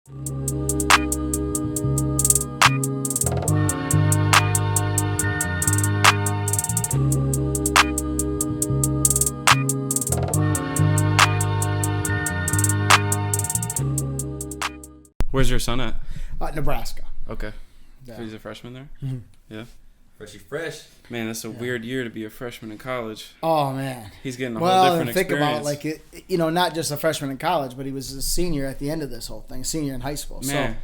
Where's your son at? Nebraska. Okay. Yeah. So he's a freshman there? Mm-hmm. Yeah. Fresh. Man, that's a weird year to be a freshman in college. Oh man. He's getting a whole different think experience. about it, like not just a freshman in college, but he was a senior at the end of this whole thing, senior in high school. Man. So,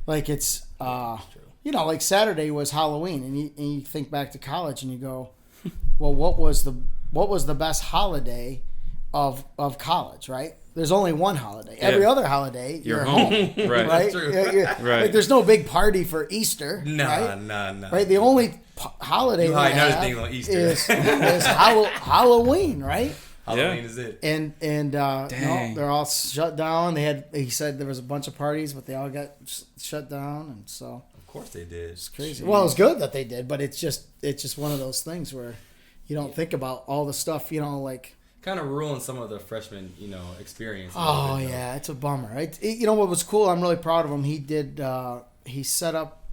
like it's like Saturday was Halloween, and you think back to college and you go, well, what was the best holiday of college, right? There's only one holiday. Yeah. Every other holiday, you're home. Right. Right? True. Right. Like, there's no big party for Easter. Nah. Right? The only holiday You they hide another have thing on Easter. is Halloween, right? Halloween is it. And no, Dang. they're all shut down. He said there was a bunch of parties, but they all got shut down, and so Of course they did. it's crazy. Well, it's good that they did, but it's just one of those things where you don't think about all the stuff, like. Kind of ruined some of the freshman, experience. Oh yeah, it's a bummer. What was cool? I'm really proud of him. He did. He set up,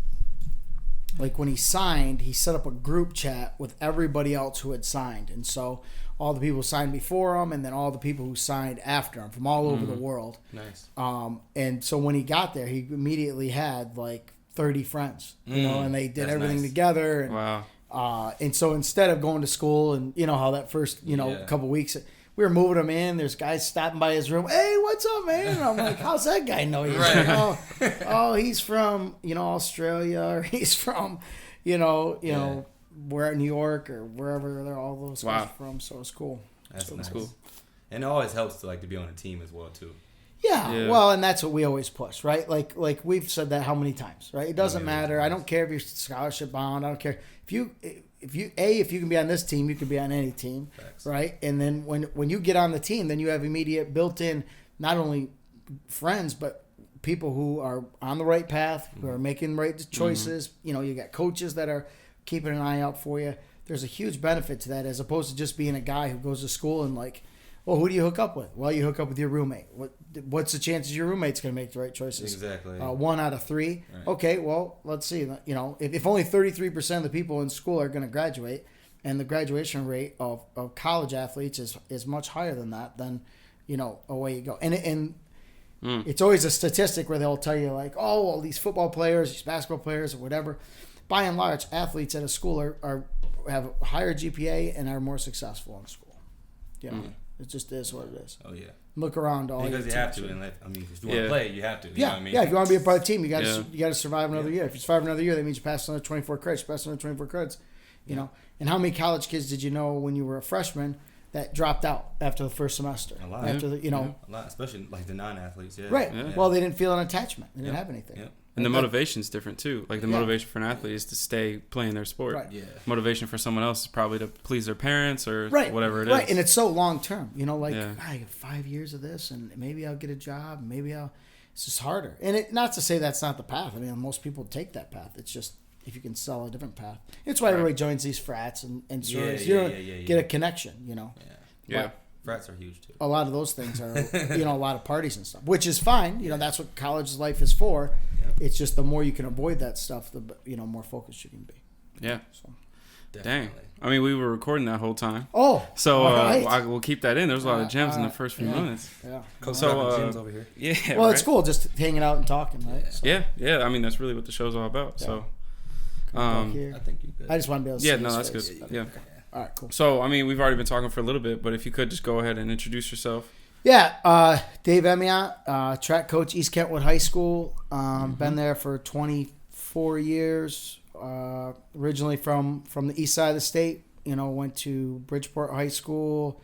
like when he signed, he set up a group chat with everybody else who had signed, and so all the people who signed before him, and then all the people who signed after him from all over the world. Nice. And so when he got there, he immediately had like 30 friends, and they did everything nice. together. And, Wow. and so instead of going to school and how that first couple weeks we were moving him in, there's guys stopping by his room. Hey, what's up, man? And I'm like, how's that guy know you? Right. Like, oh, he's from Australia, or he's from we're at New York or wherever they're all those guys are from. So it's cool. That's So nice. cool. And it always helps to be on a team as well too. Yeah, well, and that's what we always push, right? Like we've said that how many times, right? It doesn't matter. I don't care if you're scholarship bound. I don't care if you can be on this team, you can be on any team. Facts. Right? And then when you get on the team, then you have immediate built-in not only friends but people who are on the right path, who are making right choices. You got coaches that are keeping an eye out for you. There's a huge benefit to that, as opposed to just being a guy who goes to school and well, who do you hook up with? Well, you hook up with your roommate. What's the chances your roommate's going to make the right choices? Exactly. 1 out of 3. Right. Okay, well, let's see. If only 33% of the people in school are going to graduate, and the graduation rate of college athletes is much higher than that, then, away you go. And it's always a statistic where they'll tell you well, these football players, these basketball players, or whatever. By and large, athletes at a school have a higher GPA and are more successful in school. It just is what it is. Oh yeah. Look around all Because your you have teams. to, and if you want to play, you have to. You know Yeah, what I mean? yeah. If you want to be a part of the team, you got Yeah. to survive another year. If you survive another year, that means you pass another 24 credits. You pass another 24 credits. And how many college kids did you know when you were a freshman that dropped out after the first semester? A lot. After A lot, especially the non-athletes. Yeah. Right. Yeah. Well, they didn't feel an attachment. They didn't Yep. have anything. Yep. And the motivation's different too. Like the Yeah. motivation for an athlete is to stay playing their sport. Right. Yeah. Motivation for someone else is probably to please their parents or whatever it is. Right, and it's so long term. Yeah. I got 5 years of this, and maybe I'll get a job. It's just harder. And not to say that's not the path. I mean, most people take that path. It's just if you can sell a different path. It's why everybody joins these frats and sororities. Get a connection. Yeah. Yeah. Frats are huge too. A lot of those things are, a lot of parties and stuff, which is fine. That's what college life is for. Yep. It's just the more you can avoid that stuff, the more focused you can be. Yeah. So. Dang. I mean, we were recording that whole time. Oh, So all right. we'll keep that in. There's a lot of gems in the first few minutes. Yeah. Coach So, Jim's over here. Yeah. Well, right? it's cool just hanging out and talking, right? So, Yeah. I mean, that's really what the show's all about. Yeah. So, back here. I think you're good. I just want to be able to see yeah, his no, that's face. good. Yeah. All right, cool. So, I mean, we've already been talking for a little bit, but if you could just go ahead and introduce yourself. Yeah, Dave Emeott, track coach, East Kentwood High School. Been there for 24 years. Originally from the east side of the state. Went to Bridgeport High School,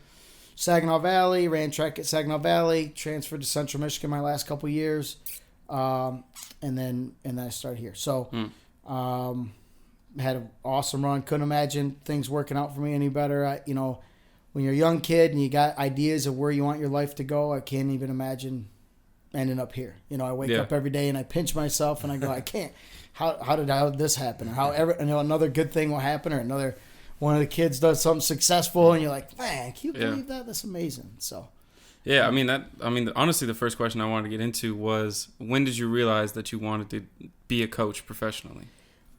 Saginaw Valley, ran track at Saginaw Valley, transferred to Central Michigan my last couple years, and then I started here. So, had an awesome run. Couldn't imagine things working out for me any better. When you're a young kid and you got ideas of where you want your life to go, I can't even imagine ending up here. I wake up every day and I pinch myself and I go, I can't. How did this happen? Or however, another good thing will happen, or one of the kids does something successful, and you're like, man, can you believe that? That's amazing. So, Yeah, I mean, honestly, the first question I wanted to get into was, when did you realize that you wanted to be a coach professionally?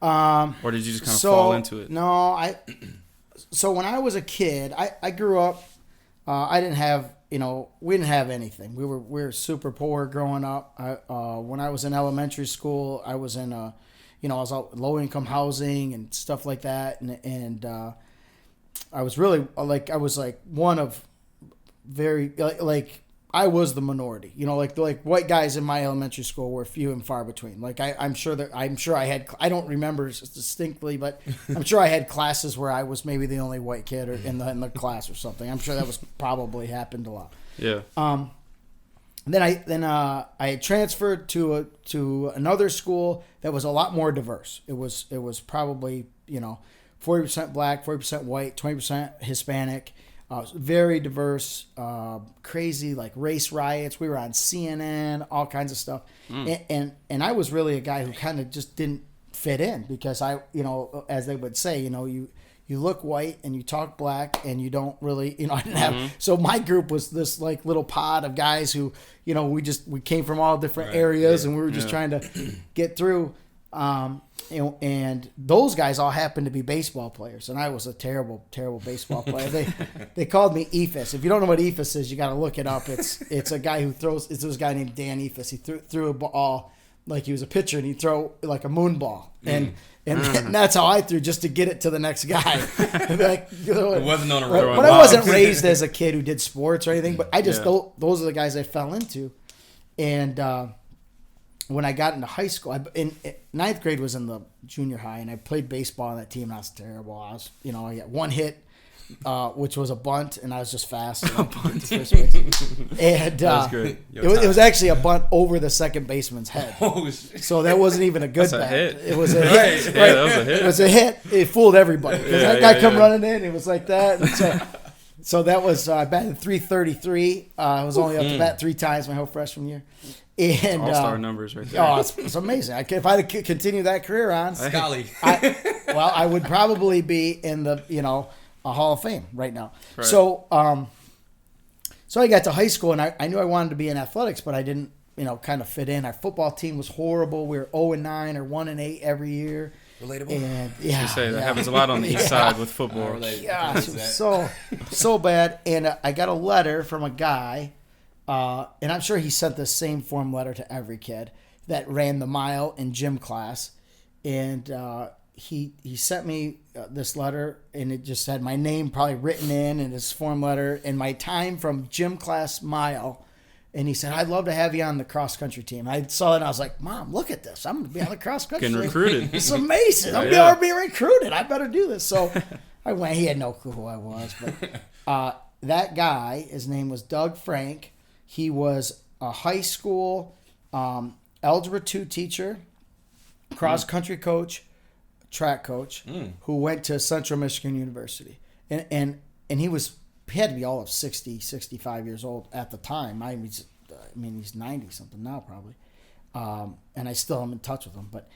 Or did you just kind of fall into it? No, So when I was a kid, I grew up. I didn't have, we didn't have anything. We were super poor growing up. When I was in elementary school, I was in I was out low income housing and stuff like that, and I was really I was one of very I was the minority, like white guys in my elementary school were few and far between. Like I'm sure I had, I don't remember distinctly, but I'm sure I had classes where I was maybe the only white kid in the class or something. I'm sure that was probably happened a lot. Yeah. Then I had transferred to another school that was a lot more diverse. It was probably 40% black, 40% white, 20% Hispanic. Very diverse, crazy race riots. We were on CNN, all kinds of stuff, and I was really a guy who kind of just didn't fit in because I, as they would say, you look white and you talk black and you don't really, I didn't have. So my group was this little pod of guys who, we came from all different areas and we were just trying to get through. And those guys all happened to be baseball players, and I was a terrible, terrible baseball player. They called me Ephus. If you don't know what Ephus is, you got to look it up. It's a guy who throws. It's this guy named Dan Ephus. He threw a ball like he was a pitcher, and he'd throw like a moon ball, and that's how I threw, just to get it to the next guy. It wasn't on a road. But I wasn't raised as a kid who did sports or anything. But I just those are the guys I fell into, and. When I got into high school, in ninth grade was in the junior high, and I played baseball on that team, and I was terrible. I got one hit, which was a bunt, and I was just fast. A bunt. And that was great. It was actually a bunt over the second baseman's head. Oh, so that wasn't even a good bat. Hit. It was a hit. Yeah, that was a hit. It was a hit. It fooled everybody. That guy come running in, it was like that. And so that was, I batted .333. I was only up to bat 3 times my whole freshman year. And all-star numbers right there. Oh, it's amazing. If I had continued that career on, Scully. I would probably be in the a Hall of Fame right now. Right. So I got to high school, and I knew I wanted to be in athletics, but I didn't kind of fit in. Our football team was horrible. We were 0-9 or 1-8 every year. Relatable. And that happens a lot on the east side with football. Yeah, it was so bad. And I got a letter from a guy. And I'm sure he sent the same form letter to every kid that ran the mile in gym class. And he sent me this letter, and it just had my name probably written in his form letter and my time from gym class mile. And he said, I'd love to have you on the cross-country team. I saw it, and I was like, Mom, look at this. I'm going to be on the cross-country team. Getting recruited. It's amazing. I'm going to be recruited. I better do this. So I went. He had no clue who I was. But that guy, his name was Doug Frank. He was a high school Algebra 2 teacher, cross-country coach, track coach, who went to Central Michigan University. And he had to be all of 60, 65 years old at the time. He's 90-something now probably. And I still am in touch with him. But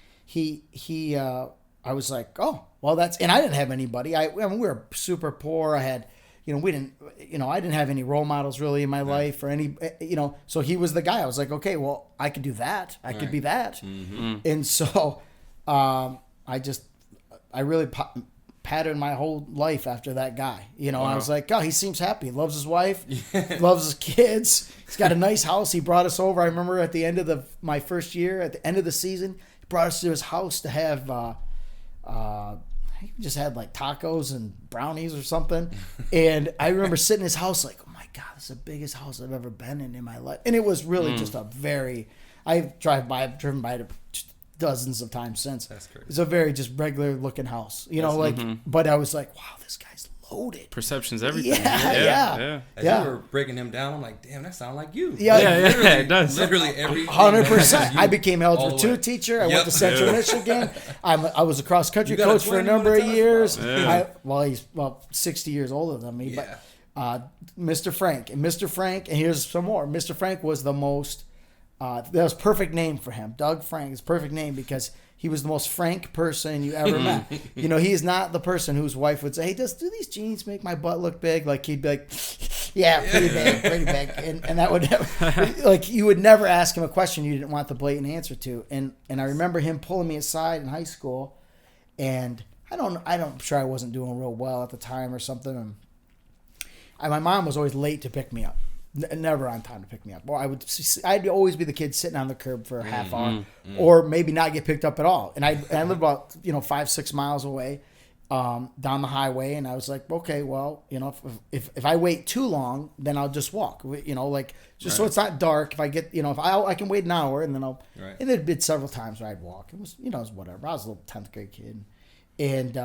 I was like, oh, well, and I didn't have anybody. We were super poor. I had... I didn't have any role models really in my life or any, so he was the guy. I was like, okay, well, I could do that. I could be that. Mm-hmm. And so I really patterned my whole life after that guy. Wow. I was like, oh, he seems happy. He loves his wife, loves his kids. He's got a nice house. He brought us over. I remember at the end of my first year, at the end of the season, he brought us to his house to have he just had tacos and brownies or something. And I remember sitting in his house like, oh my God, this is the biggest house I've ever been in my life. And it was really just I've driven by it dozens of times since. That's crazy. It's a very just regular looking house, but I was like, wow, this guy's loaded. Perception's everything. Yeah. As you were breaking him down, I'm like, damn, that sounds like you. Yeah, it does. Literally every 100%. I became Algebra 2 teacher. I went to Central Michigan. I was a cross country coach for a number of years. Yeah. He's 60 years older than me, but Mr. Frank, and here's some more. Mr. Frank was the most. That was a perfect name for him. Doug Frank is a perfect name because he was the most frank person you ever met. He is not the person whose wife would say, hey, do these jeans make my butt look big? Like, he'd be like, Yeah, pretty big. And that would like you would never ask him a question you didn't want the blatant answer to. And I remember him pulling me aside in high school, and I'm sure I wasn't doing real well at the time or something. And my mom was always late to pick me up. Never on time to pick me up. Well, I'd always be the kid sitting on the curb for a half hour, or maybe not get picked up at all. And I lived about 5-6 miles away, down the highway, and I was like, okay, well, if I wait too long, then I'll just walk. So it's not dark. If I get if I can wait an hour, and then I'll. Right. And it'd been several times where I'd walk. It was it was whatever. I was a little 10th grade kid, and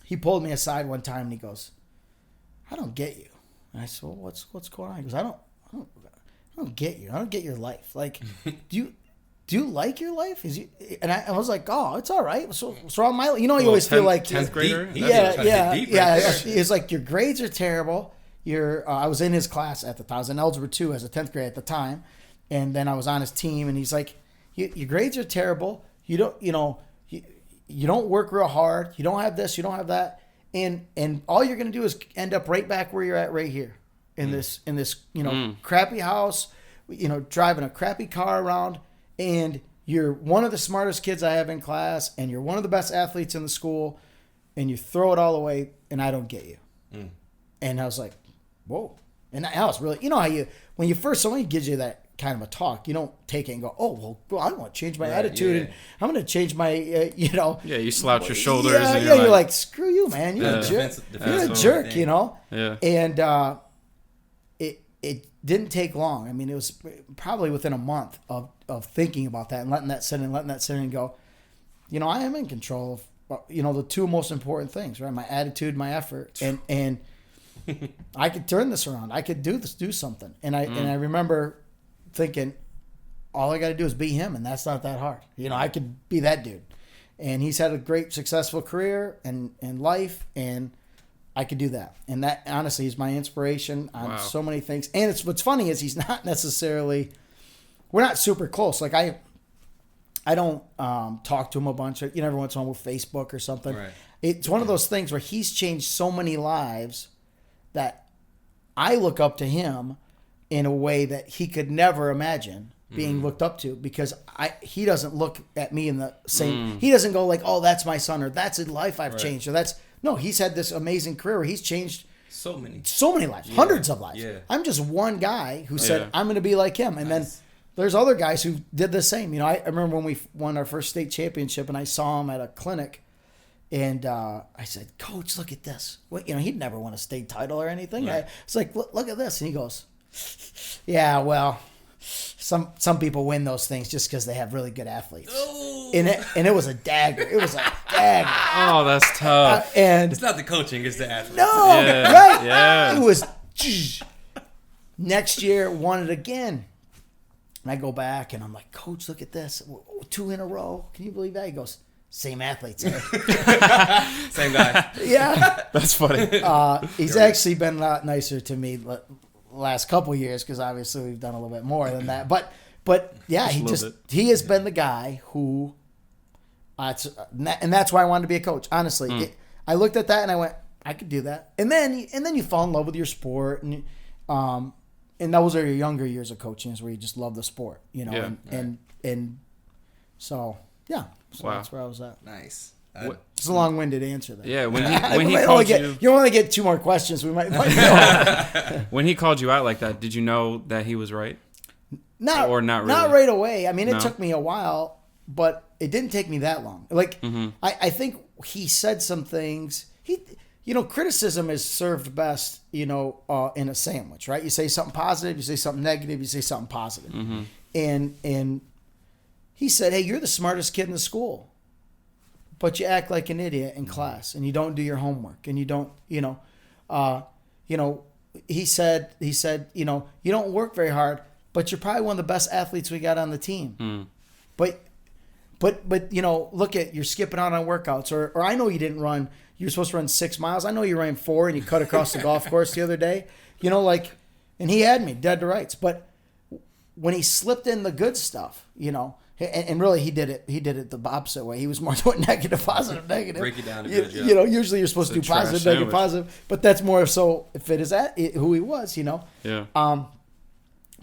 he pulled me aside one time and he goes, "I don't get you." And I said, "Well, what's going on?" He goes, "I don't get you. I don't get your life. Like, do you like your life?" And I was like, "Oh, it's all right. So on my, you always feel like 10th grader. Yeah. It's like your grades are terrible. I was in his class at the time. I was in Algebra 2 as a 10th grade at the time, and then I was on his team. And he's like, "Your grades are terrible. You don't work real hard. You don't have this. You don't have that." And all you're going to do is end up right back where you're at right here in this crappy house, driving a crappy car around, and you're one of the smartest kids I have in class, and you're one of the best athletes in the school, and you throw it all away, and I don't get you. And I was like, whoa. And I was really, how when somebody gives you that kind of a talk, you don't take it and go, oh, well, I want to change my attitude, and I'm going to change my, Yeah, you slouch your shoulders. And you're like, screw you, man. You're a jerk. You're a jerk, Yeah. And it didn't take long. I mean, it was probably within a month of thinking about that and letting that sit in and go, I am in control of, the two most important things, right? My attitude, my effort. And I could turn this around. I could do something. And I remember thinking, all I got to do is be him, and that's not that hard. I could be that dude. And he's had a great, successful career and life, and I could do that. And that, honestly, is my inspiration on so many things. And what's funny is he's not necessarily, we're not super close. Like, I don't talk to him a bunch. Every once in a while with Facebook or something. Right. It's one of those things where he's changed so many lives that I look up to him in a way that he could never imagine being looked up to, because he doesn't look at me in the same. He doesn't go like, oh, that's my son, or that's a life I've changed, or no. He's had this amazing career where he's changed so many lives, hundreds of lives. Yeah. I'm just one guy who said I'm going to be like him, and then there's other guys who did the same. I remember when we won our first state championship, and I saw him at a clinic. And I said, "Coach, look at this." Well, he'd never won a state title or anything. Right. It's like, look at this. And he goes, "Yeah, well, some people win those things just because they have really good athletes." Oh. And it was a dagger. It was a dagger. Oh, that's tough. And it's not the coaching; it's the athletes. No, right? Yeah. It was. Next year, won it again. And I go back, and I'm like, "Coach, look at this. 2 in a row. Can you believe that?" He goes, "Same athletes." Same guy. Yeah. That's funny. He's actually been a lot nicer to me the last couple of years, because obviously we've done a little bit more than that. But yeah, he has been the guy who, and that's why I wanted to be a coach. Honestly, I looked at that and I went, I could do that. And then you fall in love with your sport, and those are your younger years of coaching, is where you just love the sport, and so yeah. So that's where I was at. Nice. It's a long-winded answer there. Yeah, when he called you only get 2 more questions. We might When he called you out like that, did you know that he was right? Not really. Not right away. I mean, it took me a while, but it didn't take me that long. Like, I think he said some things. Criticism is served best, in a sandwich, right? You say something positive, you say something negative, you say something positive. And he said, "Hey, you're the smartest kid in the school, but you act like an idiot in class, and you don't do your homework, and you don't, he said, you don't work very hard, but you're probably one of the best athletes we got on the team. But look at, you're skipping out on workouts, or I know you didn't run. You're supposed to run 6 miles. I know you ran 4 and you cut across the golf course the other day, and he had me dead to rights. But when he slipped in the good stuff, and really he did it the opposite way. He was more doing negative, positive, negative. Break it down to good. Usually you're supposed to do positive, negative, positive, but that's more so if it is who he was, Yeah.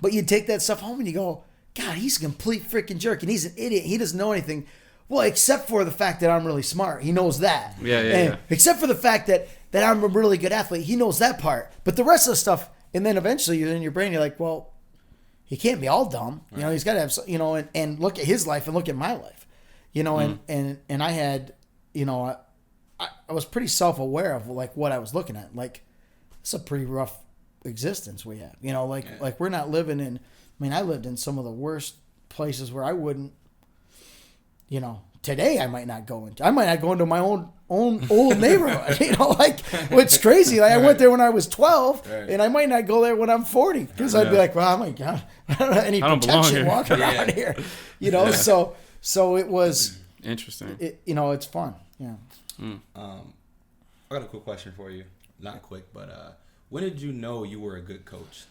But you take that stuff home and you go, God, he's a complete freaking jerk, and he's an idiot. He doesn't know anything. Well, except for the fact that I'm really smart. He knows that. Yeah. Except for the fact that I'm a really good athlete. He knows that part. But the rest of the stuff, and then eventually you're in your brain, you're like, well, he can't be all dumb. Right. He's got to have, and look at his life and look at my life. And I had, I was pretty self-aware of like what I was looking at. Like, it's a pretty rough existence we have. Like we're not living in, I lived in some of the worst places where I wouldn't, today I might not go into my own old neighborhood. It's crazy. Like I went there when I was 12, right. and I might not go there when I'm 40 because I'd be like, well, oh my God, I don't have any protection walking around here. So it was interesting. It's fun. Yeah. I got a quick question for you. Not quick, but when did you know you were a good coach?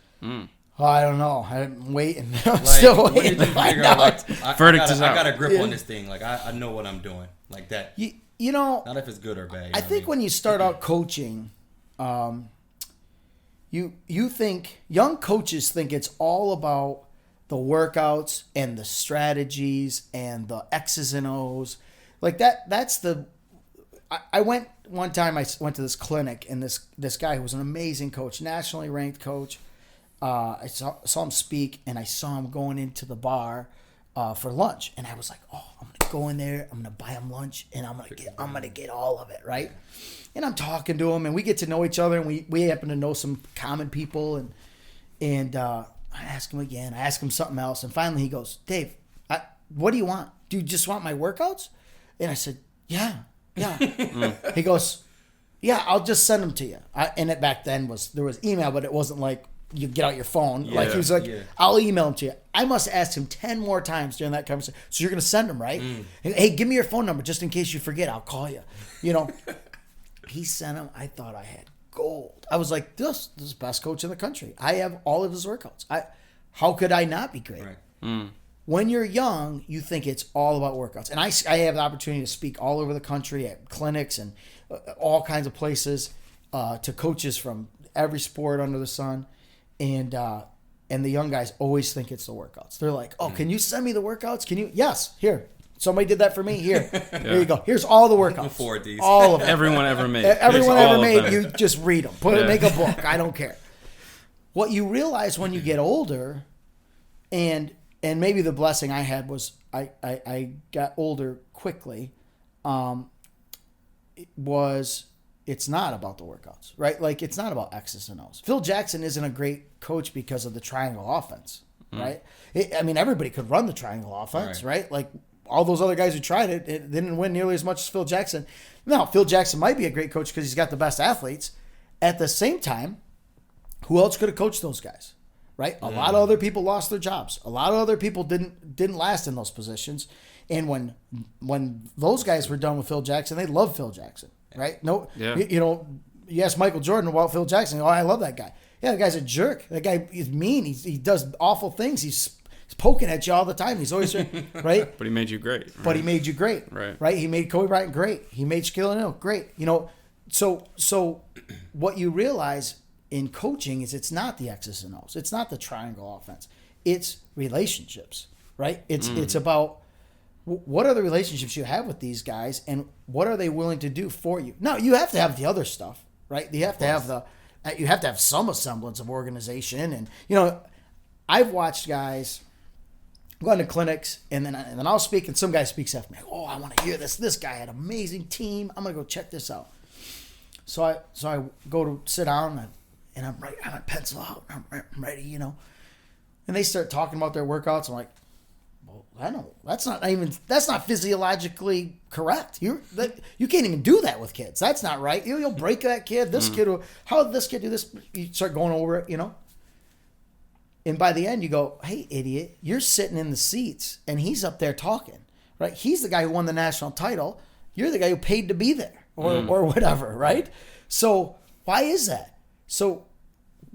Oh, I don't know. I'm waiting. I'm still waiting. When did you figure out, verdict is out. I got a grip on this thing. Like, I know what I'm doing. Like that. Not if it's good or bad. I think when you start out coaching, you think, young coaches think it's all about the workouts and the strategies and the X's and O's. Like I went one time, I went to this clinic, and this guy who was an amazing coach, nationally ranked coach, I saw him speak, and I saw him going into the bar for lunch, and I was like, oh, I'm gonna go in there, I'm gonna buy him lunch, and I'm gonna get all of it, right? And I'm talking to him, and we get to know each other, and we happen to know some common people, and I ask him again, I ask him something else, and finally he goes, Dave, what do you want? Do you just want my workouts? And I said, yeah. He goes, yeah, I'll just send them to you. And it back then there was email, but it wasn't like you get out your phone. Like he was like, I'll email them to you. I must have asked him 10 more times during that conversation. So you're going to send them, right? Hey, give me your phone number just in case you forget. I'll call you. He sent them. I thought I had gold. I was like, this is the best coach in the country. I have all of his workouts. How could I not be great? Right. When you're young, you think it's all about workouts. And I have the opportunity to speak all over the country at clinics and all kinds of places to coaches from every sport under the sun. And the young guys always think it's the workouts. They're like, oh, can you send me the workouts? Can you? Yes, here. Somebody did that for me. Here. Here you go. Here's all the workouts. Afford these. All of them. Everyone ever made. Everyone ever made. You just read them. Make a book. I don't care. What you realize when you get older, and maybe the blessing I had was I got older quickly, it's not about the workouts, right? Like, it's not about X's and O's. Phil Jackson isn't a great coach because of the triangle offense, right? Everybody could run the triangle offense, right? Like, all those other guys who tried it didn't win nearly as much as Phil Jackson. Now, Phil Jackson might be a great coach because he's got the best athletes. At the same time, who else could have coached those guys, right? A lot of other people lost their jobs. A lot of other people didn't last in those positions. And when those guys were done with Phil Jackson, they loved Phil Jackson. Right? No, you ask Michael Jordan about Phil Jackson. Oh, I love that guy. Yeah, the guy's a jerk. That guy is mean. He does awful things. He's poking at you all the time. He's always right. But he made you great. Right? But he made you great. Right. He made Kobe Bryant great. He made Shaquille O'Neal great. So what you realize in coaching is it's not the X's and O's. It's not the triangle offense. It's relationships. Right. It's about, what are the relationships you have with these guys, and what are they willing to do for you? Now, you have to have the other stuff, right? You have to have some semblance of organization. And I've watched guys go into clinics, and then I'll speak, and some guy speaks after me. Oh, I want to hear this. This guy had an amazing team. I'm gonna go check this out. So I go to sit down, and I'm right. I'm a pencil out. I'm ready, And they start talking about their workouts. I'm like, I know that's not physiologically correct. You can't even do that with kids. That's not right. You'll break that kid. This kid how did this kid do this? You start going over it, And by the end, you go, hey, idiot, you're sitting in the seats, and he's up there talking, right? He's the guy who won the national title. You're the guy who paid to be there, or whatever, right? So why is that? So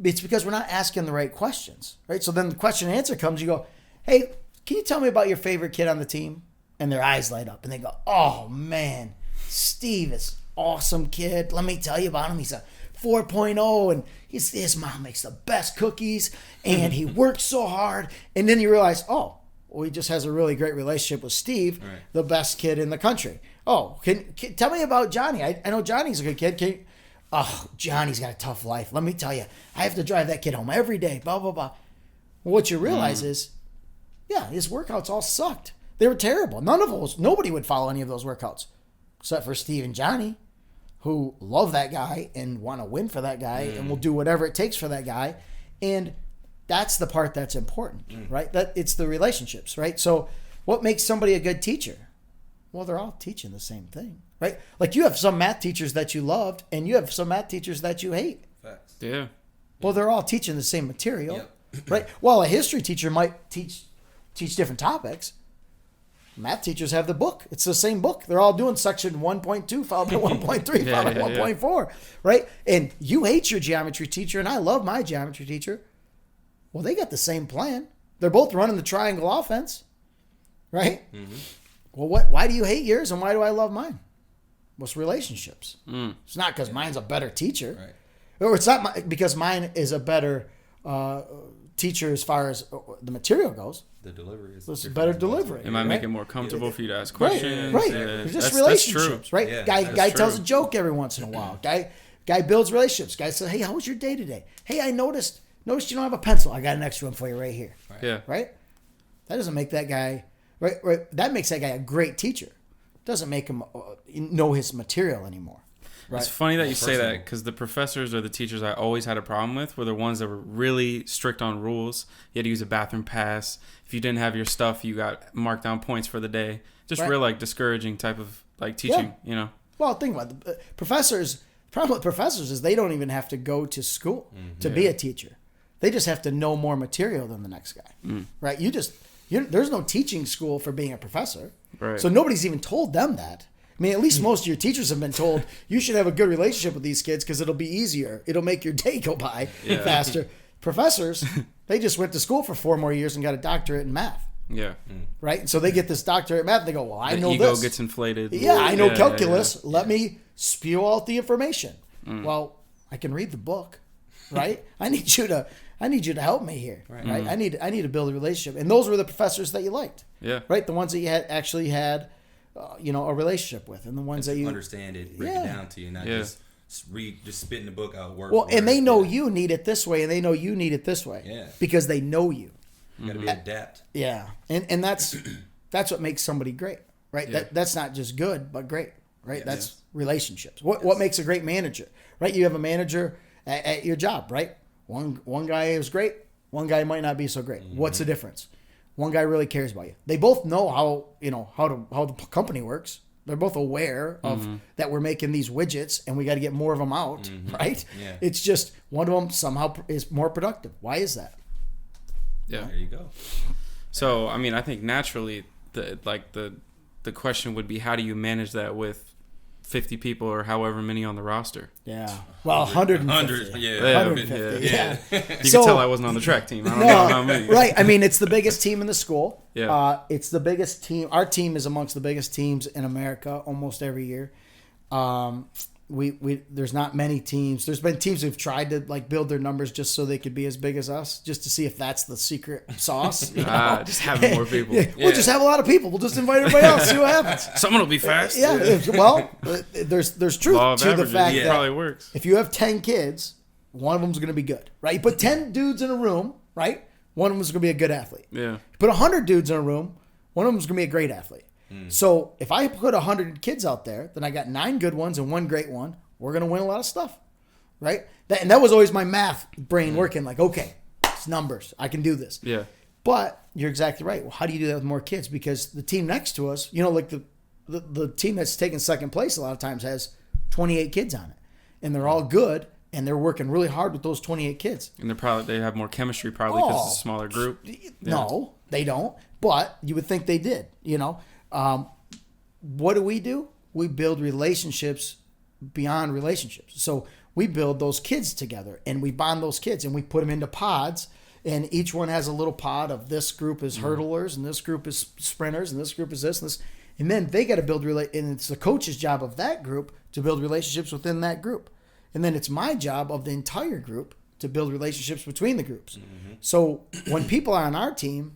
It's because we're not asking the right questions, right? So then the question and answer comes. You go, hey, can you tell me about your favorite kid on the team? And their eyes light up and they go, oh man, Steve is awesome kid. Let me tell you about him. He's a 4.0 and his mom makes the best cookies and he works so hard. And then you realize, oh, well, he just has a really great relationship with Steve, right, the best kid in the country. Oh, can tell me about Johnny. I know Johnny's a good kid. Oh, Johnny's got a tough life. Let me tell you, I have to drive that kid home every day, blah, blah, blah. Well, what you realize is, yeah, his workouts all sucked. They were terrible. Nobody would follow any of those workouts except for Steve and Johnny, who love that guy and want to win for that guy and will do whatever it takes for that guy. And that's the part that's important, right? That it's the relationships, right? So what makes somebody a good teacher? Well, they're all teaching the same thing, right? Like you have some math teachers that you loved and you have some math teachers that you hate. Facts. Yeah. Well, they're all teaching the same material, right? While a history teacher might teach different topics, math teachers have the book. It's the same book. They're all doing section 1.2 followed by 1.3 followed by 1.4, right? And you hate your geometry teacher, and I love my geometry teacher. Well, they got the same plan. They're both running the triangle offense, right? Mm-hmm. Well, why do you hate yours, and why do I love mine? What's relationships? It's not because mine's a better teacher. Right. Or it's not because mine is a better teacher as far as the material goes. The delivery is better delivery. It might make it more comfortable for you to ask questions. Right. It's just relationships, right? Yeah, guy tells a joke every once in a while. Guy builds relationships. Guy says, hey, how was your day today? Hey, I noticed you don't have a pencil. I got an extra one for you right here. Right. Yeah. Right? That doesn't make that guy, right? That makes that guy a great teacher. Doesn't make him know his material anymore. Right. It's funny that you say that because the professors or the teachers I always had a problem with were the ones that were really strict on rules. You had to use a bathroom pass. If you didn't have your stuff, you got marked down points for the day. Just real like discouraging type of like teaching, you know. Well, think about it. Professors. The problem with professors is they don't even have to go to school to be a teacher. They just have to know more material than the next guy, right? There's no teaching school for being a professor, right? So nobody's even told them that. I mean, at least most of your teachers have been told you should have a good relationship with these kids because it'll be easier. It'll make your day go by faster. Professors, they just went to school for 4 more years and got a doctorate in math. Yeah. Right? So they get this doctorate in math and they go, well, I know ego this. Gets inflated. Yeah, I know calculus. Let me spew out the information. Well, I can read the book, right? I need you to help me here, right? I need to build a relationship. And those were the professors that you liked. Yeah. Right? The ones that you actually had a relationship with, and the ones that you understand it, break it down to you, not just spitting the book out. And they know you need it this way, and they know you need it this way, because they know you. You got to be adapt. Yeah, and that's what makes somebody great, right? Yeah. That's not just good, but great, right? That's relationships. What makes a great manager, right? You have a manager at your job, right? One guy is great, one guy might not be so great. What's the difference? One guy really cares about you. They both know how the company works. They're both aware of that we're making these widgets and we got to get more of them out, right? Yeah. It's just one of them somehow is more productive. Why is that? Yeah. There you go. So, I mean, I think naturally the question would be, how do you manage that with 50 people or however many on the roster? Yeah. Well, 150. Yeah. 150. Yeah. You can tell I wasn't on the track team. I don't know how many. Right. I mean, it's the biggest team in the school. Yeah. It's the biggest team. Our team is amongst the biggest teams in America almost every year. There's not many teams. There's been teams who've tried to build their numbers just so they could be as big as us, just to see if that's the secret sauce. Just having more people. We'll just have a lot of people. We'll just invite everybody else. See what happens. Someone will be fast. Yeah. Well, there's truth to the fact that probably works. If you have 10 kids, one of them's going to be good, right? You put 10 dudes in a room, right? One of them's going to be a good athlete. Yeah. You put 100 dudes in a room, one of them's going to be a great athlete. So if I put 100 kids out there, then I got 9 good ones and 1 great one. We're going to win a lot of stuff, right? That was always my math brain working. Okay, it's numbers. I can do this. Yeah. But you're exactly right. Well, how do you do that with more kids? Because the team next to us, the team that's taking second place a lot of times has 28 kids on it. And they're all good, and they're working really hard with those 28 kids. And they have more chemistry probably because it's a smaller group. No, they don't. But you would think they did, What do? We build relationships beyond relationships. So we build those kids together and we bond those kids and we put them into pods. And each one has a little pod of this group is hurdlers and this group is sprinters and this group is this and this. And then they got to build and it's the coach's job of that group to build relationships within that group. And then it's my job of the entire group to build relationships between the groups. Mm-hmm. So when people are on our team,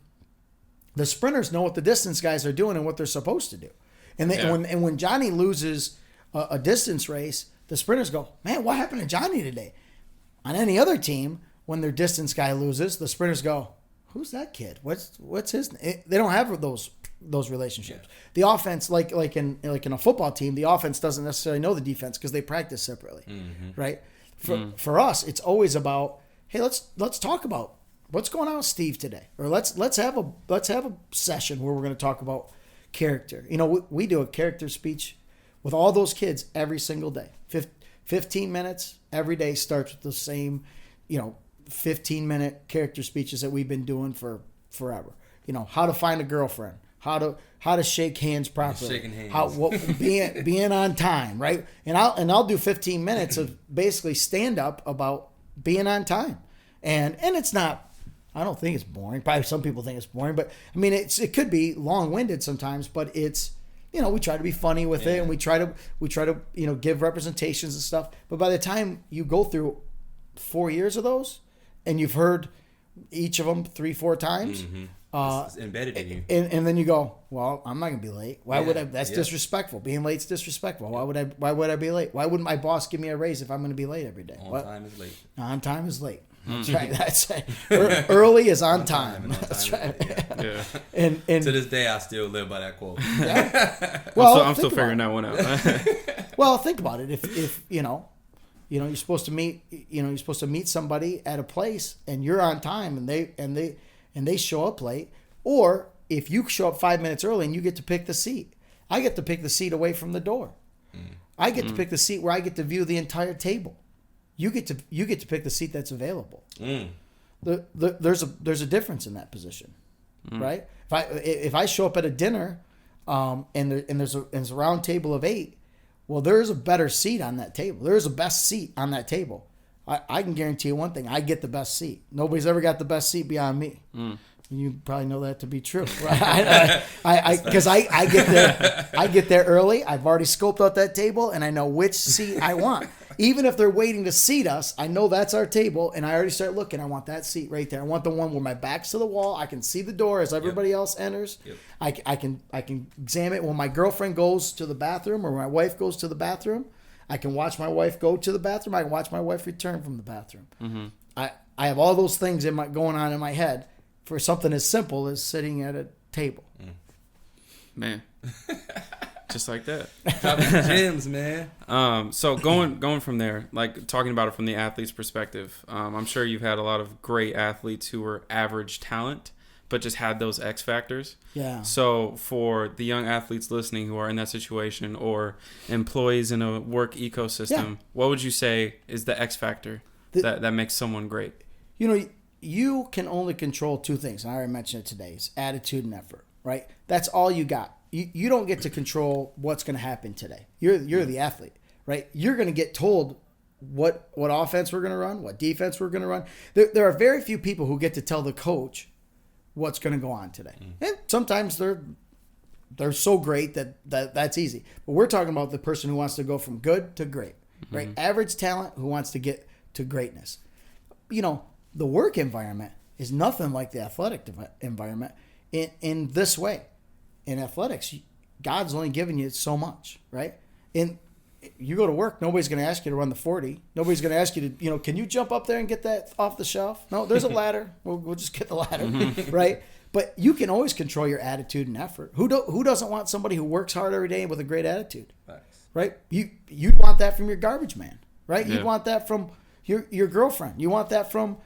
the sprinters know what the distance guys are doing and what they're supposed to do. And when Johnny loses a distance race, the sprinters go, man, what happened to Johnny today? On any other team, when their distance guy loses, the sprinters go, who's that kid? What's his name? They don't have those relationships. Yeah. The offense, like in a football team, the offense doesn't necessarily know the defense because they practice separately, right? For us, it's always about, hey, let's talk about what's going on with Steve today, or let's have a session where we're going to talk about character. We do a character speech with all those kids every single day. 15 minutes every day starts with the same, 15-minute character speeches that we've been doing for forever. How to find a girlfriend, how to shake hands properly, shaking hands. Being on time, right? And I'll do 15 minutes of basically stand up about being on time, and it's not. I don't think it's boring. Probably some people think it's boring, but I mean it could be long-winded sometimes, but it's. We try to be funny with it, and we try to give representations and stuff. But by the time you go through 4 years of those, and you've heard each of them 3-4 times, it's embedded in you. And then you go, well, I'm not gonna be late. Why would I? That's disrespectful. Being late's disrespectful. Why would I be late? Why wouldn't my boss give me a raise if I'm gonna be late every day? On time is late. On time is late. That's right. That's it. Early is on time. That's right. Yeah. And to this day, I still live by that quote. Yeah. Well, I'm still figuring that one out. Well, think about it. If you're supposed to meet somebody at a place and you're on time and they show up late, or if you show up 5 minutes early and you get to pick the seat, I get to pick the seat away from the door. I get to pick the seat where I get to view the entire table. You get to pick the seat that's available. There's a difference in that position, right? If I show up at a dinner, and there's a round table of 8, well, there's a better seat on that table. There's a best seat on that table. I can guarantee you one thing: I get the best seat. Nobody's ever got the best seat beyond me. You probably know that to be true, right? Because I get there early. I've already scoped out that table, and I know which seat I want. Even if they're waiting to seat us, I know that's our table, and I already start looking. I want that seat right there. I want the one where my back's to the wall. I can see the door as everybody else enters. Yep. I can examine it when my girlfriend goes to the bathroom or my wife goes to the bathroom. I can watch my wife go to the bathroom. I can watch my wife return from the bathroom. Mm-hmm. I have all those things going on in my head for something as simple as sitting at a table. Man. Just like that. Dropping gems, man. So going from there, like talking about it from the athlete's perspective, I'm sure you've had a lot of great athletes who were average talent, but just had those X factors. Yeah. So for the young athletes listening who are in that situation, or employees in a work ecosystem, what would you say is the X factor that makes someone great? You can only control 2 things. And I already mentioned it today. It's attitude and effort, right? That's all you got. You don't get to control what's going to happen today. You're the athlete, right? You're going to get told what offense we're going to run, what defense we're going to run. There are very few people who get to tell the coach what's going to go on today. And sometimes they're so great that's easy. But we're talking about the person who wants to go from good to great, right? Average talent who wants to get to greatness. The work environment is nothing like the athletic environment in this way. In athletics, God's only given you so much, right? And you go to work, nobody's going to ask you to run the 40. Nobody's going to ask you to, can you jump up there and get that off the shelf? No, there's a ladder. We'll just get the ladder, right? But you can always control your attitude and effort. Who doesn't want somebody who works hard every day with a great attitude, right? You'd want that from your garbage man, right? Yeah. You'd want that from your girlfriend. You want that from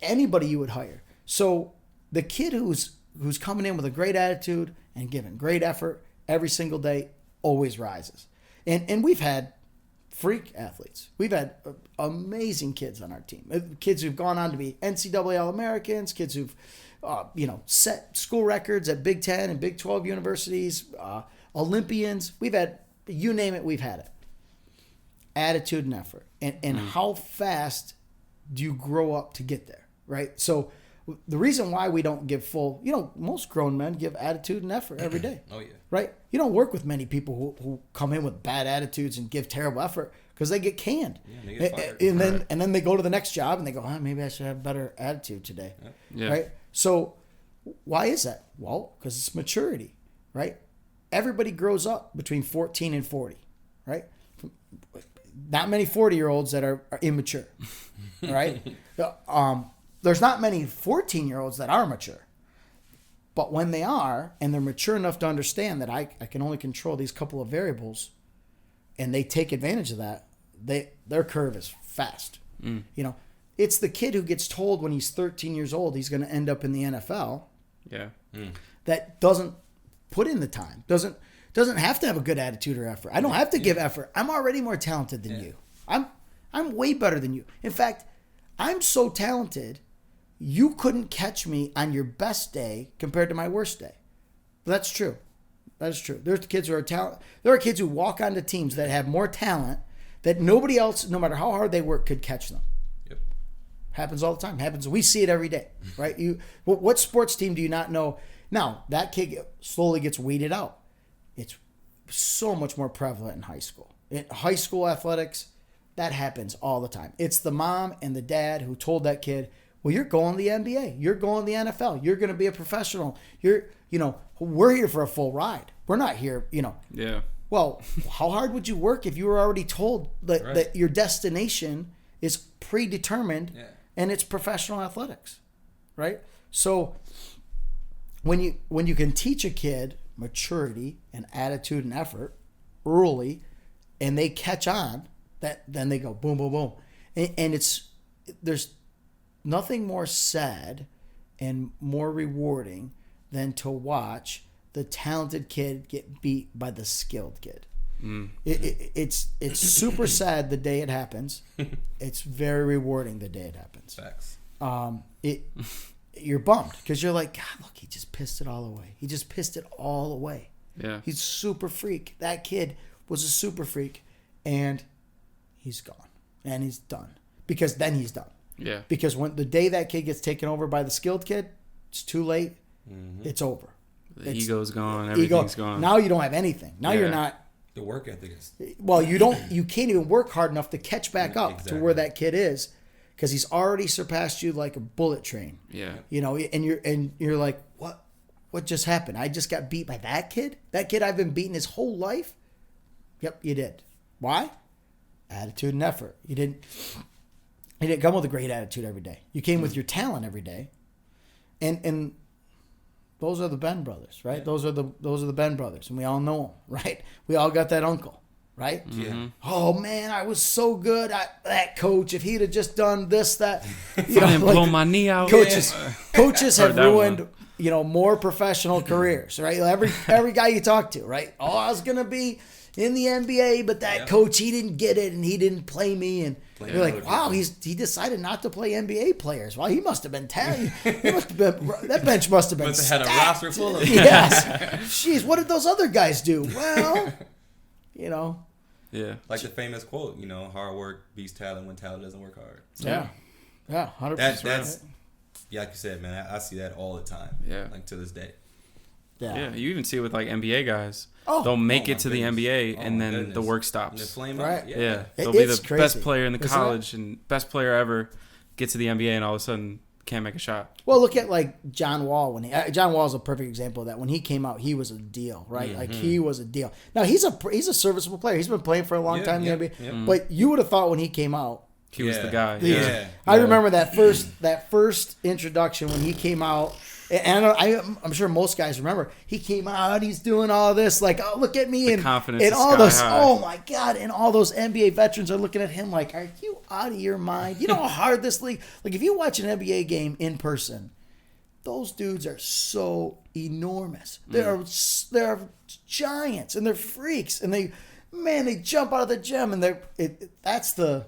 anybody you would hire. So the kid who's coming in with a great attitude and giving great effort every single day always rises. And we've had freak athletes. We've had amazing kids on our team. Kids who've gone on to be NCAA All-Americans, kids who've set school records at Big 10 and Big 12 universities, Olympians. We've had, you name it, we've had it. attitude and effort, and how fast do you grow up to get there, right? So the reason why we don't give full, most grown men give attitude and effort every day. Oh yeah. Right? You don't work with many people who come in with bad attitudes and give terrible effort because they get canned. Yeah, they get fired. And then they go to the next job and they go, maybe I should have a better attitude today. Yeah. Right? So why is that? Well, because it's maturity, right? Everybody grows up between 14 and 40, right? Not many 40-year-olds that are immature, right? There's not many 14-year-olds that are mature. But when they are, and they're mature enough to understand that I can only control these couple of variables, and they take advantage of that, their curve is fast. It's the kid who gets told when he's 13 years old he's going to end up in the NFL. Yeah. That doesn't put in the time, doesn't have to have a good attitude or effort. I don't have to give effort. I'm already more talented than you. I'm way better than you. In fact, I'm so talented, you couldn't catch me on your best day compared to my worst day. That's true. That is true. There's kids who are talent. There are kids who walk onto teams that have more talent that nobody else, no matter how hard they work, could catch them. Yep. Happens all the time. Happens. We see it every day, right? What sports team do you not know? Now, that kid slowly gets weeded out. It's so much more prevalent in high school. In high school athletics, that happens all the time. It's the mom and the dad who told that kid, well, you're going to the NBA. You're going to the NFL. You're going to be a professional. We're here for a full ride. We're not here, Yeah. Well, how hard would you work if you were already told that your destination is predetermined and it's professional athletics, right? So when you can teach a kid maturity and attitude and effort early, and they catch on, then they go boom, boom, boom, and there's nothing more sad and more rewarding than to watch the talented kid get beat by the skilled kid. It's super sad the day it happens. It's very rewarding the day it happens. Facts. You're bummed because you're like, God, look, he just pissed it all away. He just pissed it all away. Yeah. He's super freak. That kid was a super freak, and he's gone, and he's done because then he's done. Yeah. Because when the day that kid gets taken over by the skilled kid, it's too late. It's over. The ego's gone. Everything's gone. Now you don't have anything. Now you're not. The work ethic is. Well, you can't even work hard enough to catch back up to where that kid is, because he's already surpassed you like a bullet train. Yeah. And you're like, what just happened? I just got beat by that kid. That kid I've been beating his whole life. Yep, you did. Why? Attitude and effort. You didn't come with a great attitude every day. You came with your talent every day, and those are the Ben brothers, right? Yeah. Those are the Ben brothers, and we all know them, right? We all got that uncle, right? Yeah. Oh man, I was so good. That coach, if he'd have just done this, that, blow my knee out. Coaches have ruined, more professional careers, right? Every guy you talk to, right? Oh, I was gonna be in the NBA, but that coach, he didn't get it, and he didn't play me, and you're like, wow, he decided not to play NBA players. Well, he must have been talented. That bench must have been. Must have had a roster full of. Yes. Jeez, what did those other guys do? Well, Yeah. Like the famous quote, hard work beats talent when talent doesn't work hard. So, yeah, 100%. That's like you said, man. I see that all the time. Yeah. Like to this day. Yeah, you even see it with like NBA guys. Oh, they'll make it to goodness. the NBA and then the work stops. And flame right. out. Yeah. They'll be the crazy. best player in the college and best player ever, get to the NBA and all of a sudden can't make a shot. Well, look at like John Wall. John Wall is a perfect example of that. When he came out, he was a deal, right? Mm-hmm. Like he was a deal. Now he's a serviceable player. He's been playing for a long time in the NBA. Yeah. But you would have thought when he came out, He was the guy. Yeah. I remember that first introduction when he came out, and I'm sure most guys remember. He came out, he's doing all this, like, oh, look at me, the and confidence and is all sky those, high. oh my God, and all those NBA veterans are looking at him like, are you out of your mind? You know how hard this league. Like, if you watch an NBA game in person, those dudes are so enormous. They're giants and they're freaks, and they jump out of the gym, and that's the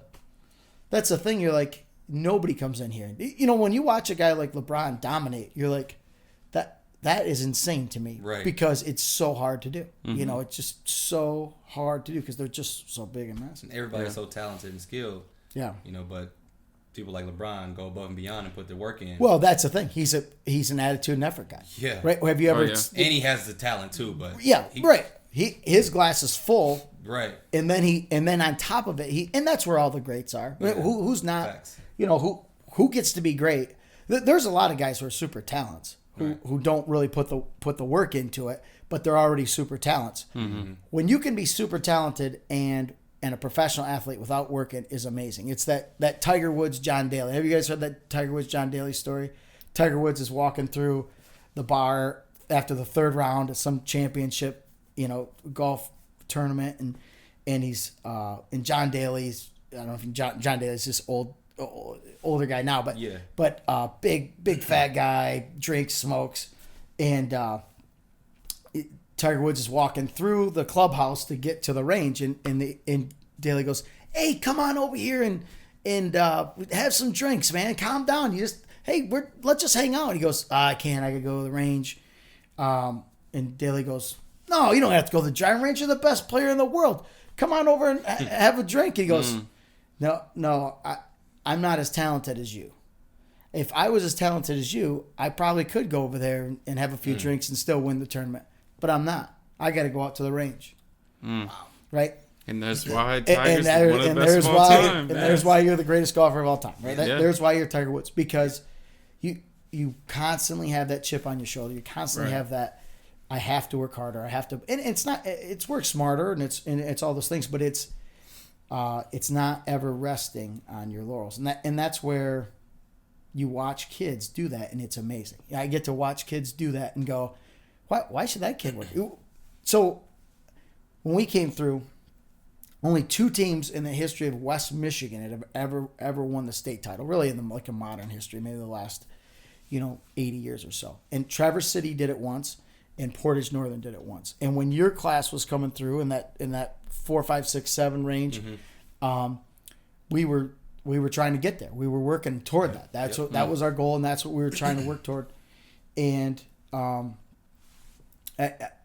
thing. You're like, nobody comes in here. When you watch a guy like LeBron dominate, you're like, that is insane to me. Right. Because it's so hard to do. Mm-hmm. You know, it's just so hard to do because they're just so big and massive. And everybody's so talented and skilled. Yeah. You know, but people like LeBron go above and beyond and put their work in. Well, that's the thing. He's an attitude and effort guy. Yeah. Right? Have you ever? Oh, yeah. And he has the talent too, but Right. His glass is full. Right. And then on top of it, and that's where all the greats are. Yeah. Who's not? Facts. You know, who gets to be great? There's a lot of guys who are super talents who don't really put the work into it, but they're already super talents. Mm-hmm. When you can be super talented and a professional athlete without working is amazing. It's that Tiger Woods, John Daly. Have you guys heard that Tiger Woods, John Daly story? Tiger Woods is walking through the bar after the third round of some championship, golf tournament, and he's and John Daly's, I don't know if John Daly's this older guy now, but big fat guy, drinks, smokes, and Tiger Woods is walking through the clubhouse to get to the range, and Daly goes, "Hey, come on over here and have some drinks, man. Calm down. Let's just hang out." And he goes, "I can't. I gotta go to the range." And Daly goes, "No, you don't have to go to the driving range. You're the best player in the world. Come on over and have a drink." And he goes, "No, I'm not as talented as you. If I was as talented as you, I probably could go over there and have a few drinks and still win the tournament. But I'm not. I got to go out to the range." Right? And that's why Tiger's one of the best of all time. And there's why you're the greatest golfer of all time. Right? Yeah. There's why you're Tiger Woods. Because you constantly have that chip on your shoulder. You constantly have that, I have to work harder. I have to, and it's work smarter and it's all those things, but it's not ever resting on your laurels. And that's where you watch kids do that, and it's amazing. I get to watch kids do that and go, why should that kid work? So when we came through, only 2 teams in the history of West Michigan had ever won the state title, really in a modern history, maybe the last 80 years or so. And Traverse City did it once, and Portage Northern did it once. And when your class was coming through in that 4, 5, 6, 7 range, we were trying to get there. We were working toward that. That was our goal, and that's what we were trying to work toward. And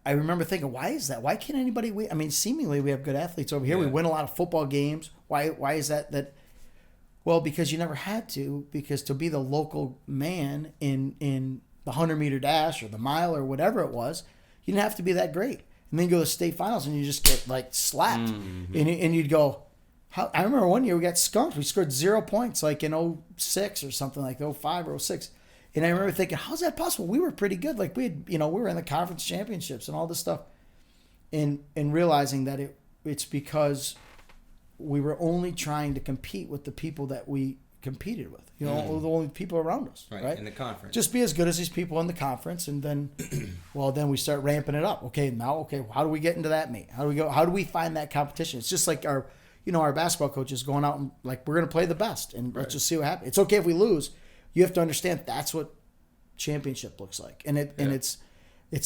I remember thinking, why is that? Why can't anybody win? I mean, seemingly we have good athletes over here. Yeah. We win a lot of football games. Why is that? Well, because you never had to. Because to be the local man in the 100-meter dash or the mile or whatever it was, you didn't have to be that great. And then you go to state finals and you just get slapped. Mm-hmm. And you'd go, I remember one year we got skunked. We scored 0 points in 06 or something like 05 or 06. And I remember thinking, how's that possible? We were pretty good. We had, we were in the conference championships and all this stuff. And realizing that it's because we were only trying to compete with the people that we competed with. The only people around us. Right? In the conference. Just be as good as these people in the conference, and then then we start ramping it up. Okay, how do we get into that meet? How do we find that competition? It's just like our basketball coaches going out and we're going to play the best and let's just see what happens. It's okay if we lose. You have to understand that's what championship looks like. And it's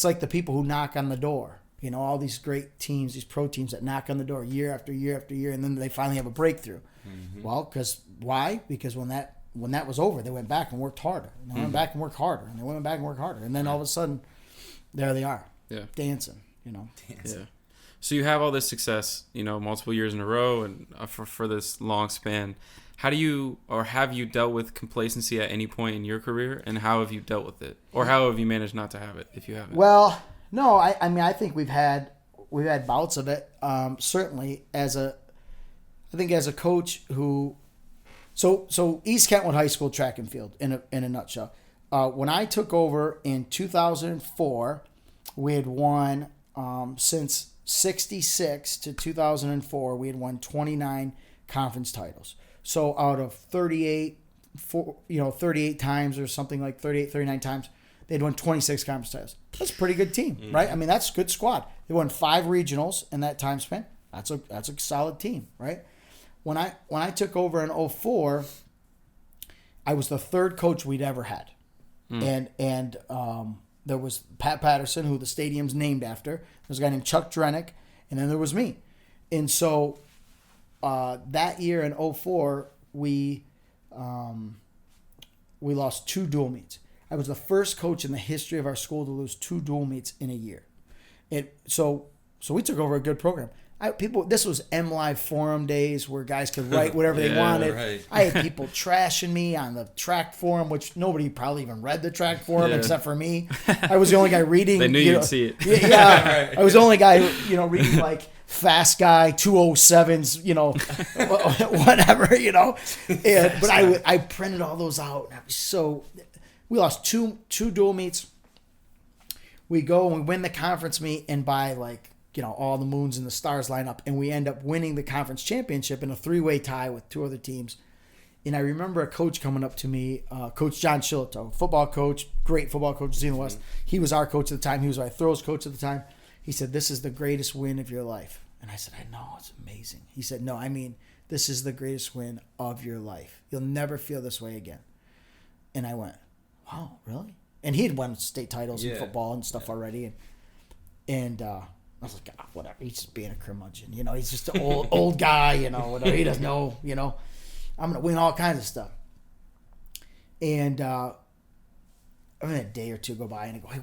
like the people who knock on the door. All these great teams, these pro teams that knock on the door year after year after year, and then they finally have a breakthrough. Mm-hmm. Well, why? Because when that was over, they went back and worked harder. And they went back and worked harder. And they went back and worked harder. And then all of a sudden, there they are. Yeah. Dancing. Yeah. So you have all this success, multiple years in a row and for this long span. How do you, or have you dealt with complacency at any point in your career, and how have you dealt with it? Or how have you managed not to have it, if you haven't? Well, no, I think we've had bouts of it. Certainly as a coach who, so East Kentwood High School track and field in a nutshell. When I took over in 2004, we had won, since 66 to 2004, we had won 29 conference titles. So out of 38 times or something like 38, 39 times, they'd won 26 conference titles. That's a pretty good team, right? I mean, that's a good squad. They won 5 regionals in that time span. That's a solid team, right? When I took over in 2004, I was the 3rd coach we'd ever had. And there was Pat Patterson, who the stadium's named after. There's a guy named Chuck Drenick, and then there was me. And so that year in 2004, we lost 2 dual meets. I was the first coach in the history of our school to lose 2 dual meets in a year. So we took over a good program. This was MLive forum days where guys could write whatever they wanted. Right. I had people trashing me on the track forum, which nobody probably even read the track forum except for me. I was the only guy reading. They knew you'd see it. Yeah, I was the only guy, reading like Fast Guy 207s, whatever, but I printed all those out. So we lost two dual meets. We go and we win the conference meet, and by all the moons and the stars line up, and we end up winning the conference championship in a 3-way tie with 2 other teams. And I remember a coach coming up to me, Coach John Shillito, football coach, great football coach in the West. He was our coach at the time. He was our throws coach at the time. He said, "This is the greatest win of your life." And I said, "I know, it's amazing." He said, "No, I mean, this is the greatest win of your life. You'll never feel this way again." And I went, "Wow, really?" And he had won state titles in football and stuff already. And I was like, whatever. He's just being a curmudgeon. He's just an old guy, whatever. He doesn't know, I'm going to win all kinds of stuff. And a day or two go by, and I go, "Hey,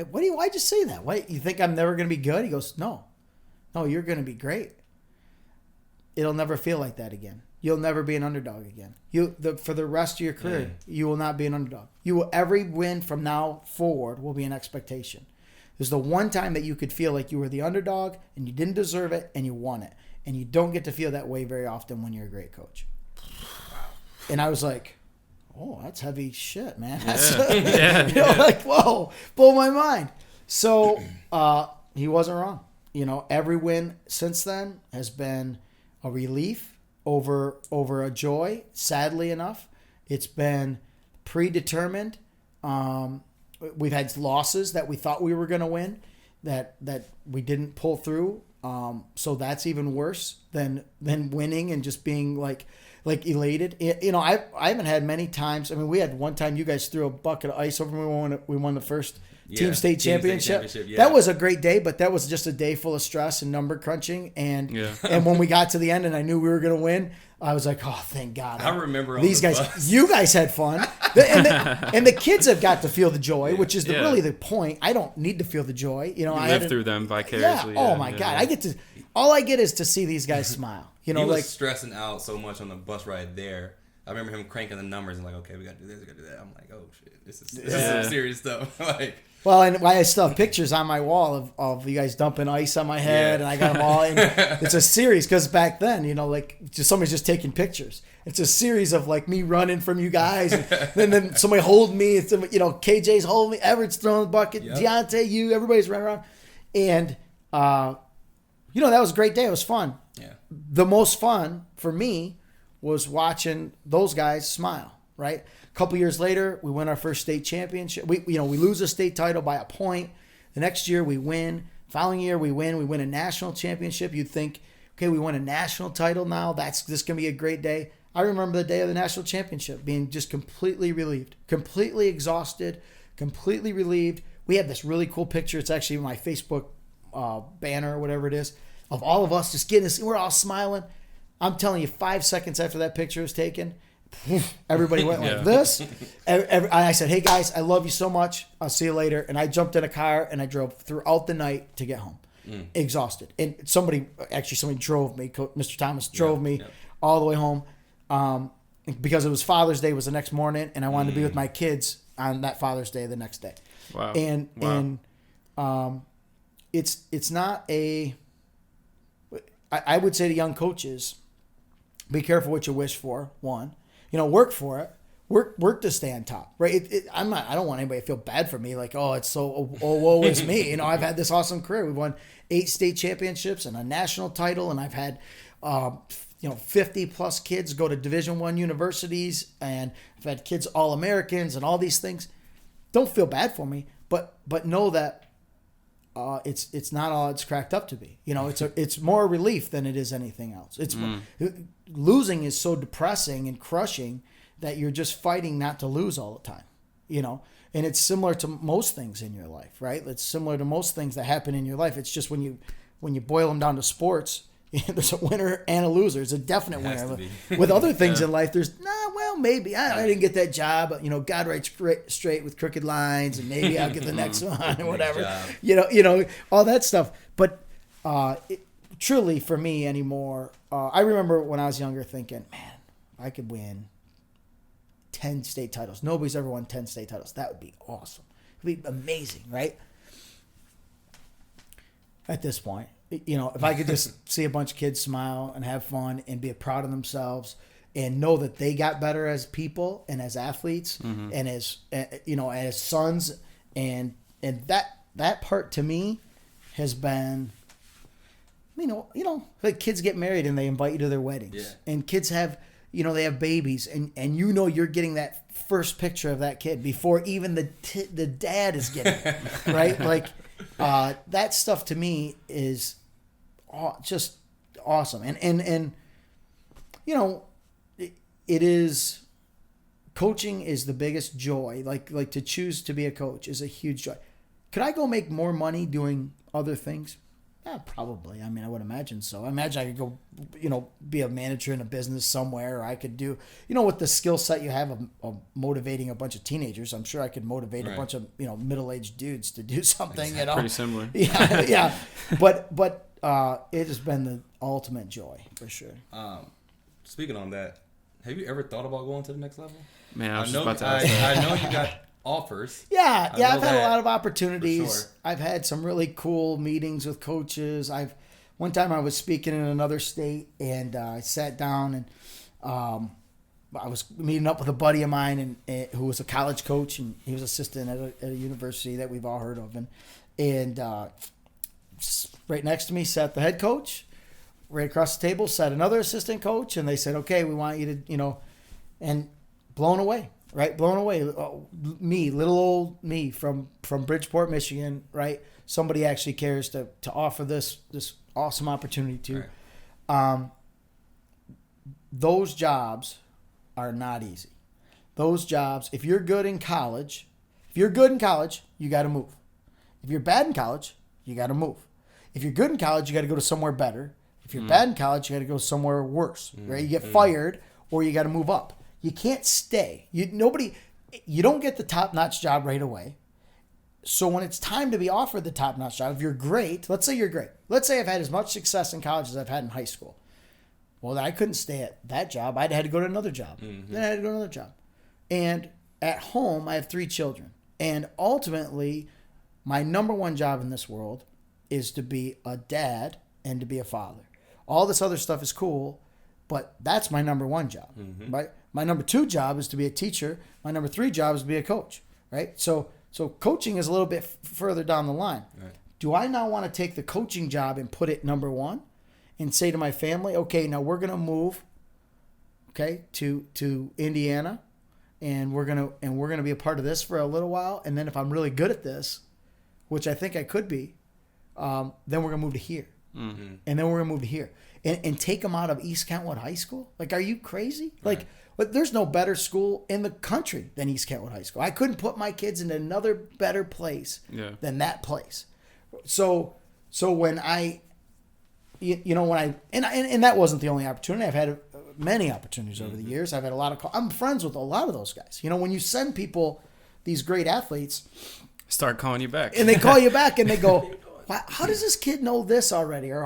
why'd you say that? Why, you think I'm never going to be good?" He goes, No, you're going to be great. It'll never feel like that again. You'll never be an underdog again. For the rest of your career, you will not be an underdog. Every win from now forward will be an expectation. There's the one time that you could feel like you were the underdog and you didn't deserve it and you won it. And you don't get to feel that way very often when you're a great coach. And I was like, "Oh, that's heavy shit, man." Whoa, blow my mind. So he wasn't wrong. Every win since then has been a relief over a joy. Sadly enough, it's been predetermined. We've had losses that we thought we were going to win that we didn't pull through. So that's even worse than winning and just being like elated. I haven't had many times. I mean, we had one time you guys threw a bucket of ice over me. We won the first team state championship. That was a great day, but that was just a day full of stress and number crunching. And when we got to the end and I knew we were going to win, I was like, "Oh, thank God." I remember these guys. Bus. You guys had fun, and the kids have got to feel the joy, which is really the point. I don't need to feel the joy. You live through them vicariously. Yeah. Oh my God, I get to. All I get is to see these guys smile. He was stressing out so much on the bus ride there. I remember him cranking the numbers and "Okay, we got to do this, we got to do that." I'm like, "Oh shit, this is some serious stuff." Well, and I still have pictures on my wall of you guys dumping ice on my head, and I got them all in. It's a series because back then, somebody's just taking pictures. It's a series of me running from you guys, and then somebody holding me. It's, KJ's holding me, Everett's throwing the bucket, Deontay, everybody's running around, and that was a great day. It was fun. Yeah. The most fun for me was watching those guys smile. Right. A couple years later, we win our first state championship. We lose a state title by a point. The next year we win. Following year we win. We win a national championship. You'd think, okay, we won a national title now. This can be a great day. I remember the day of the national championship being just completely relieved, completely exhausted, completely relieved. We had this really cool picture. It's actually my Facebook banner or whatever it is of all of us just getting this. We're all smiling. I'm telling you, 5 seconds after that picture was taken, everybody went like this. I said, "Hey guys, I love you so much. I'll see you later." And I jumped in a car and I drove throughout the night to get home, exhausted. And somebody drove me. Mr. Thomas drove me all the way home because it was Father's Day was the next morning, and I wanted to be with my kids on that Father's Day the next day. Wow. And it's not a. I would say to young coaches, be careful what you wish for. One. Work for it. Work to stay on top, right? I don't want anybody to feel bad for me. Like, it's so, woe is me. I've had this awesome career. We've won 8 state championships and a national title, and I've had, 50 plus kids go to Division I universities, and I've had kids All-Americans and all these things. Don't feel bad for me, but know that it's not all it's cracked up to be. It's more relief than it is anything else. Losing is so depressing and crushing that you're just fighting not to lose all the time. And it's similar to most things in your life, right? It's similar to most things that happen in your life. It's just when you boil them down to sports, There's a winner and a loser. It's a definite It has winner. to be. With other things in life, there's maybe I didn't get that job. God writes straight with crooked lines, and maybe I'll get the next one or whatever. All that stuff. But truly, for me anymore, I remember when I was younger thinking, man, if I could win 10 state titles. Nobody's ever won 10 state titles. That would be awesome. It would be amazing, right? At this point, if I could just see a bunch of kids smile and have fun and be proud of themselves and know that they got better as people and as athletes and as sons, and that part to me has been, like kids get married and they invite you to their weddings, and kids have, they have babies, and you're getting that first picture of that kid before even the dad is getting it, right? Like that stuff to me is just awesome, and it is, coaching is the biggest joy. Like to choose to be a coach is a huge joy. Could I go make more money doing other things? Yeah, probably. I mean, I would imagine so. I imagine I could go, be a manager in a business somewhere, or I could do, with the skill set you have of motivating a bunch of teenagers, I'm sure I could motivate a bunch of, middle-aged dudes to do something, Pretty similar. Yeah. But it has been the ultimate joy, for sure. Speaking on that, have you ever thought about going to the next level? Man, I was just about to ask I know you got offers. Yeah, I've had a lot of opportunities. Sure. I've had some really cool meetings with coaches. One time I was speaking in another state, and I sat down, and I was meeting up with a buddy of mine and who was a college coach, and he was assistant at a university that we've all heard of, and right next to me sat the head coach. Right across the table sat another assistant coach, and they said, "Okay, we want you to, and blown away." Right, blown away. Me, little old me from Bridgeport, Michigan. Right, somebody actually cares to offer this awesome opportunity to. Right. Those jobs are not easy. Those jobs, if you're good in college, you got to move. If you're bad in college, you got to move. If you're good in college, you got to go to somewhere better. If you're bad in college, you got to go somewhere worse. Right, you get fired, or you got to move up. You can't stay. You don't get the top-notch job right away. So when it's time to be offered the top-notch job, if you're great, let's say you're great. Let's say I've had as much success in college as I've had in high school. Well, then I couldn't stay at that job. I'd had to go to another job. Then I had to go to another job. And at home, I have 3 children. And ultimately, my number one job in this world is to be a dad and to be a father. All this other stuff is cool, but that's my number one job, right? My number 2 job is to be a teacher. My number 3 job is to be a coach, right? So coaching is a little bit further down the line. Right. Do I now want to take the coaching job and put it number 1 and say to my family, okay, now we're going to move, okay, to Indiana, and we're going to be a part of this for a little while, and then if I'm really good at this, which I think I could be, then we're going to move to here. Mm-hmm. And then we're going to move to here. And take them out of East Kentwood High School? Like, are you crazy? Right. But there's no better school in the country than East Kentwood High School. I couldn't put my kids in another better place than that place. So when I, and that wasn't the only opportunity. I've had many opportunities over the years. I've had I'm friends with a lot of those guys. When you send people, these great athletes, start calling you back. And they call you back and they go, how does this kid know this already? Or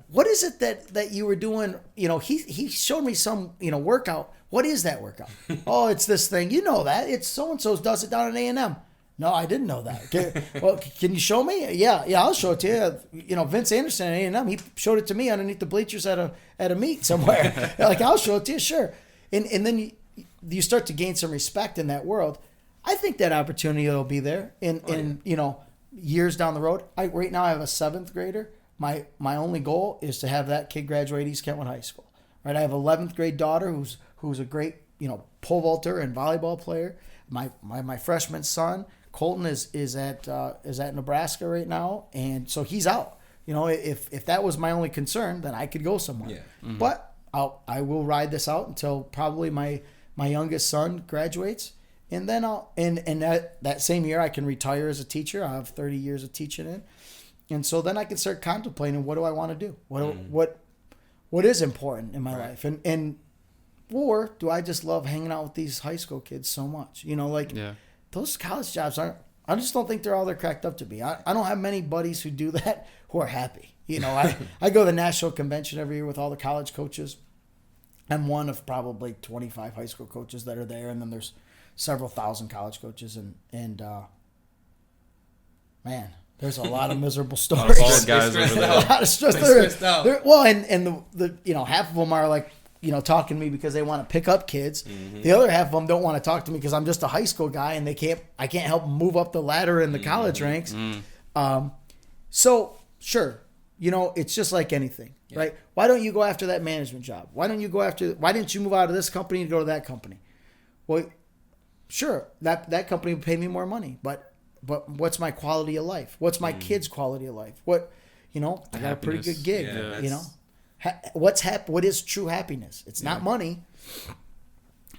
what is it that you were doing? He showed me some, workout. What is that workout? Oh, it's this thing. You know that. It's so-and-so's does it down at A&M. No, I didn't know that. Can you show me? Yeah, I'll show it to you. Vince Anderson at A&M, he showed it to me underneath the bleachers at a meet somewhere. I'll show it to you, sure. And then you start to gain some respect in that world. I think that opportunity will be there in years down the road. Right now I have a 7th grader. My only goal is to have that kid graduate East Kentwood High School. Right? I have an 11th grade daughter who's a great pole vaulter and volleyball player. My freshman son Colton is at Nebraska right now, and so he's out. If that was my only concern, then I could go somewhere. Yeah. Mm-hmm. But I will ride this out until probably my youngest son graduates. And then that same year I can retire as a teacher. I have 30 years of teaching in. And so then I can start contemplating, what do I want to do? What is important in my life? And or do I just love hanging out with these high school kids so much? Those college jobs I just don't think they're all they're cracked up to be. I don't have many buddies who do that who are happy. I go to the national convention every year with all the college coaches. I'm one of probably 25 high school coaches that are there, and then there's several thousand college coaches, and man, there's a lot of miserable stories. All guys over there. A lot of stress. Well, and the half of them are like, talking to me because they want to pick up kids. Mm-hmm. The other half of them don't want to talk to me because I'm just a high school guy and I can't help them move up the ladder in the college ranks. Mm-hmm. So sure, it's just like anything, right? Why don't you go after that management job? Why didn't you move out of this company to go to that company? Well, sure, that company would pay me more money, but what's my quality of life? What's my kids' quality of life? I got a pretty good gig, What is true happiness? It's not money.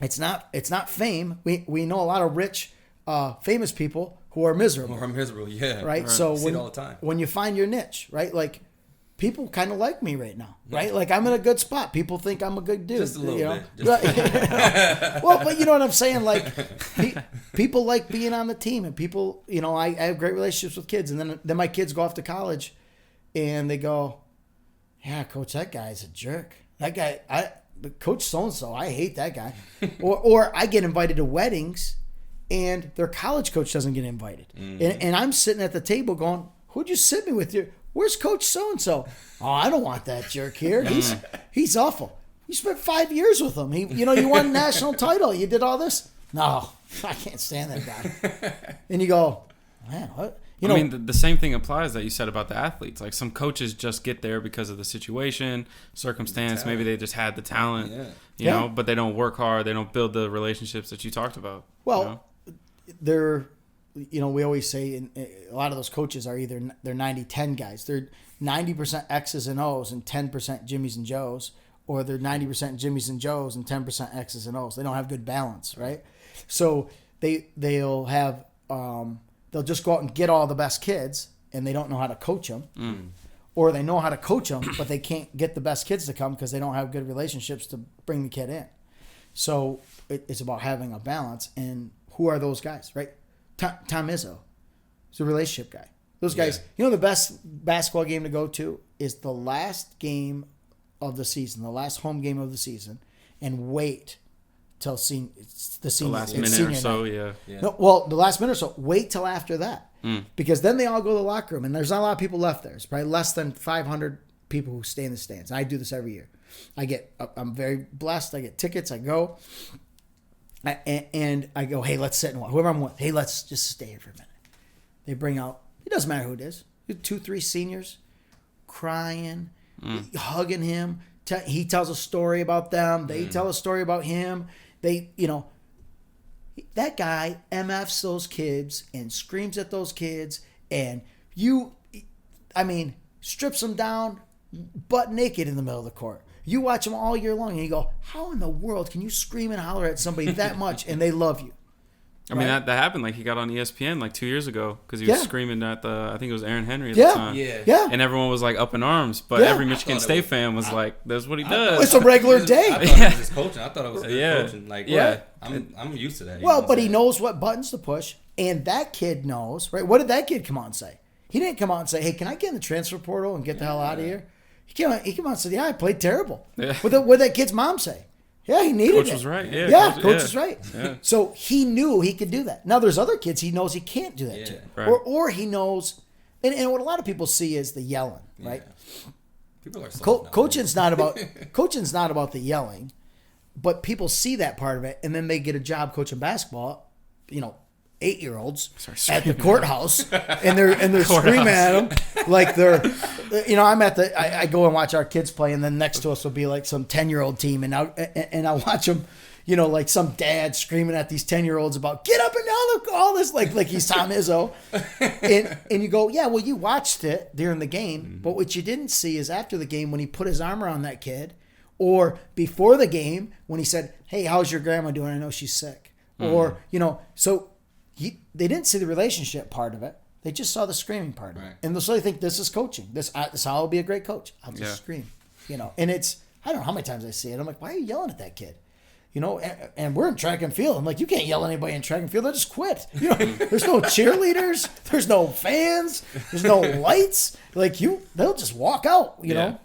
It's not fame. We know a lot of rich, famous people who are miserable. Yeah. Right. So see it all the time. When you find your niche, right? Like, people kind of like me right now, right? Like, I'm in a good spot. People think I'm a good dude. Just a little bit. Well, but you know what I'm saying? Like, people like being on the team, and people, I have great relationships with kids, and then my kids go off to college, and they go, yeah, coach, that guy's a jerk. That guy, Coach so-and-so, I hate that guy. or I get invited to weddings, and their college coach doesn't get invited. Mm-hmm. And I'm sitting at the table going, who'd you sit me with? Where's Coach so-and-so? Oh, I don't want that jerk here. He's awful. You spent 5 years with him. You won a national title. You did all this. No, I can't stand that guy. And you go, man, what? The same thing applies that you said about the athletes. Like, some coaches just get there because of the situation, circumstance. Maybe they just had the talent, but they don't work hard. They don't build the relationships that you talked about. Well, we always say a lot of those coaches are either they're 90-10 guys. They're 90% X's and O's and 10% Jimmys and Joes, or they're 90% Jimmys and Joes and 10% X's and O's. They don't have good balance, right? So they'll have they'll just go out and get all the best kids, and they don't know how to coach them, or they know how to coach them, but they can't get the best kids to come because they don't have good relationships to bring the kid in. So it's about having a balance. And who are those guys, right? Tom Izzo is a relationship guy. Those guys, the best basketball game to go to is the last game of the season, the last home game of the season, and wait till the last minute or so, yeah. No, well, the last minute or so. Wait till after that, because then they all go to the locker room, and there's not a lot of people left there. It's probably less than 500 people who stay in the stands. I do this every year. I'm very blessed. I get tickets. I go. And I go, hey, let's sit and watch. Whoever I'm with, hey, let's just stay here for a minute. They bring out, it doesn't matter who it is, 2-3 seniors crying, hugging him. He tells a story about them. They tell a story about him. That guy MFs those kids and screams at those kids, and strips them down butt naked in the middle of the court. You watch them all year long, and you go, how in the world can you scream and holler at somebody that much and they love you? I mean, that happened. Like, he got on ESPN like 2 years ago because he was screaming at I think it was Aaron Henry at the time. Yeah. And everyone was like up in arms, but every Michigan State fan was like, that's what he does. It's a regular day. I thought it was just coaching. I thought it was coaching. Like, I'm used to that. Well, but he knows what buttons to push, and that kid knows, right? What did that kid come out and say? He didn't come out and say, hey, can I get in the transfer portal and get the hell out of here? He came out and said, I played terrible. Yeah. What did that kid's mom say? Yeah, he needed Coach it. was right. Coach was right. Yeah. So he knew he could do that. Now there's other kids he knows he can't do that to. Right. Or he knows, and what a lot of people see is the yelling, right? People are coaching's not about the yelling, but people see that part of it, and then they get a job coaching basketball, 8-year-olds at the courthouse, and they're screaming at them like they're, I go and watch our kids play, and then next to us will be like some 10-year-old team, and I'll watch them, like some dad screaming at these 10-year-olds about get up and down all this, like he's Tom Izzo, and you go, yeah, well, you watched it during the game, but what you didn't see is after the game when he put his arm around that kid, or before the game when he said, hey, how's your grandma doing? I know she's sick, or so. They didn't see the relationship part of it. They just saw the screaming part of it. Right. And so they think this is coaching. This is how I'll be a great coach. I'll just scream, And it's, I don't know how many times I see it. I'm like, why are you yelling at that kid? And we're in track and field. I'm like, you can't yell at anybody in track and field. They'll just quit. There's no cheerleaders. There's no fans. There's no lights. Like they'll just walk out, you know?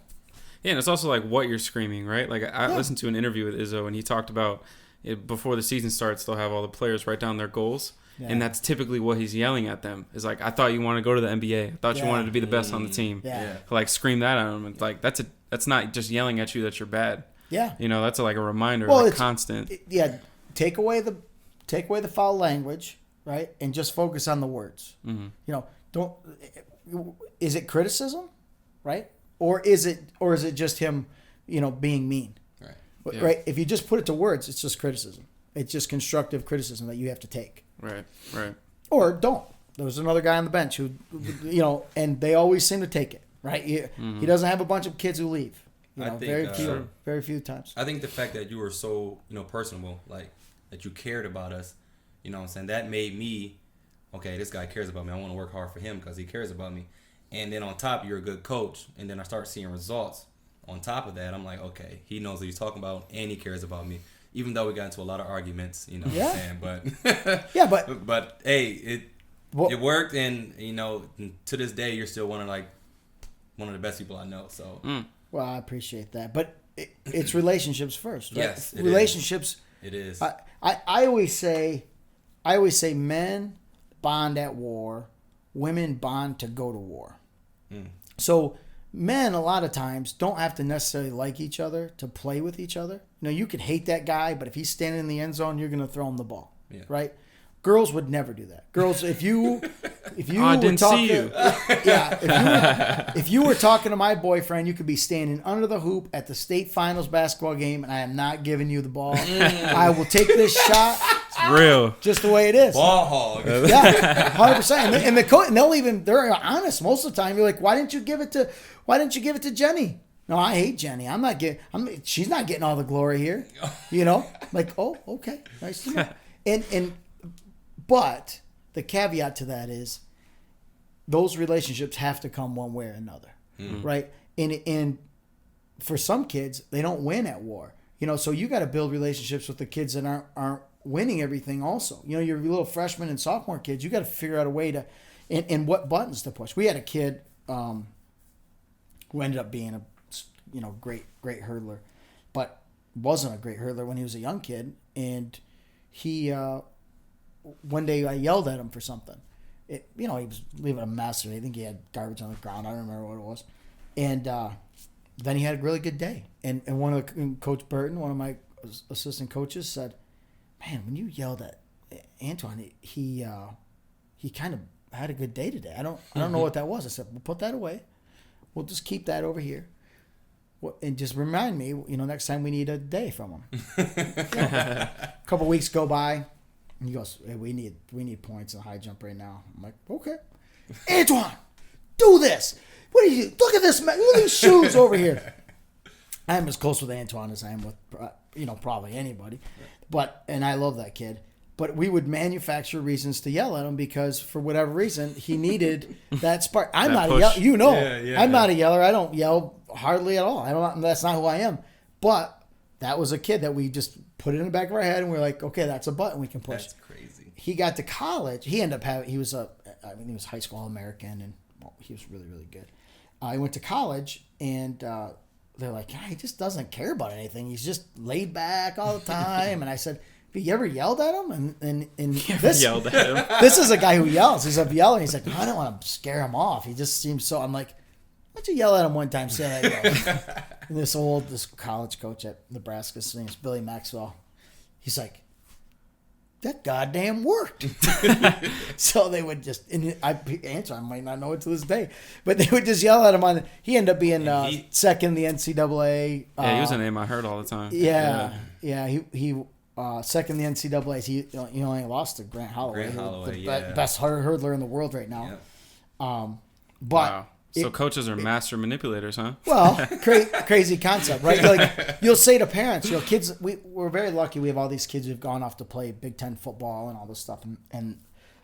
Yeah, and it's also like what you're screaming, right? Like I listened to an interview with Izzo, and he talked about it, before the season starts, they'll have all the players write down their goals. Yeah. And that's typically what he's yelling at them. Is like, I thought you wanted to go to the NBA. I thought you wanted to be the best on the team. Yeah. Like scream that at him. Like that's not just yelling at you that you're bad. Yeah. That's like a reminder, constant. Take away the foul language, right? And just focus on the words. Mm-hmm. Is it criticism, right? Or is it just him, being mean? Right. Right. If you just put it to words, it's just criticism. It's just constructive criticism that you have to take. Right. Or don't. There was another guy on the bench who, and they always seem to take it, right? He doesn't have a bunch of kids who leave. I think, very few times. I think the fact that you were so, personable, like that you cared about us, what I'm saying, that made me, okay, this guy cares about me. I want to work hard for him because he cares about me. And then on top, you're a good coach. And then I start seeing results. On top of that, I'm like, okay, he knows what he's talking about and he cares about me. Even though we got into a lot of arguments, what I'm saying, but but hey, it worked, and to this day, you're still one of the best people I know. So. Well, I appreciate that, but it's relationships first, right? Yes, relationships. It is. I always say, men bond at war, women bond to go to war. So men a lot of times don't have to necessarily like each other to play with each other. You could hate that guy, but if he's standing in the end zone, you're going to throw him the ball, right? Girls would never do that. Girls, if you were talking, if you were talking to my boyfriend, you could be standing under the hoop at the state finals basketball game, and I am not giving you the ball. I will take this shot. It's real, just the way it is. Ball hog. Yeah, 100%. And they're honest most of the time. You're like, why didn't you give it to Jenny? No, I hate Jenny. She's not getting all the glory here. Like, oh, okay, nice to know. But the caveat to that is those relationships have to come one way or another, right? And for some kids, they don't win at war, so you got to build relationships with the kids that aren't winning everything also. Your little freshman and sophomore kids, you got to figure out a way to, and what buttons to push. We had a kid who ended up being a great hurdler, but wasn't a great hurdler when he was a young kid, and he one day I yelled at him for something. He was leaving a mess, or I think he had garbage on the ground. I don't remember what it was. And then he had a really good day. And Coach Burton, one of my assistant coaches, said, "Man, when you yelled at Antoine, he kind of had a good day today. I don't know what that was." I said, "We'll put that away. We'll just keep that over here. And just remind me, next time we need a day from him." A couple weeks go by. And he goes, "Hey, we need points in the high jump right now." I'm like, "Okay, Antoine, do this. What are you? Look at this man. Look at these shoes over here." I'm as close with Antoine as I am with probably anybody, and I love that kid. But we would manufacture reasons to yell at him because for whatever reason he needed that spark. I'm not a yeller. I'm not a yeller. I don't yell hardly at all. That's not who I am. But that was a kid that we just put it in the back of our head, and we're like, okay, that's a button we can push. That's crazy. He got to college. He ended up he was high school All-American, and he was really, really good. He went to college, and they're like, he just doesn't care about anything. He's just laid back all the time. And I said, "Have you ever yelled at him?" And yelled at him. This is a guy who yells. He's a yeller. He's like, "I don't want to scare him off. He just seems so." I'm like, "Why don't you yell at him one time?" See how that goes. And this college coach at Nebraska, his name's Billy Maxwell. He's like, "That goddamn worked." So they would just, and I might not know it to this day, but they would just yell at him he ended up being second in the NCAA. He was a name I heard all the time. Yeah. He second in the NCAA. He only lost to Grant Holloway, the best hurdler in the world right now. Yep. Wow. So coaches are master manipulators, huh? Well, crazy concept, right? Like you'll say to parents, kids. We're very lucky. We have all these kids who've gone off to play Big Ten football and all this stuff, and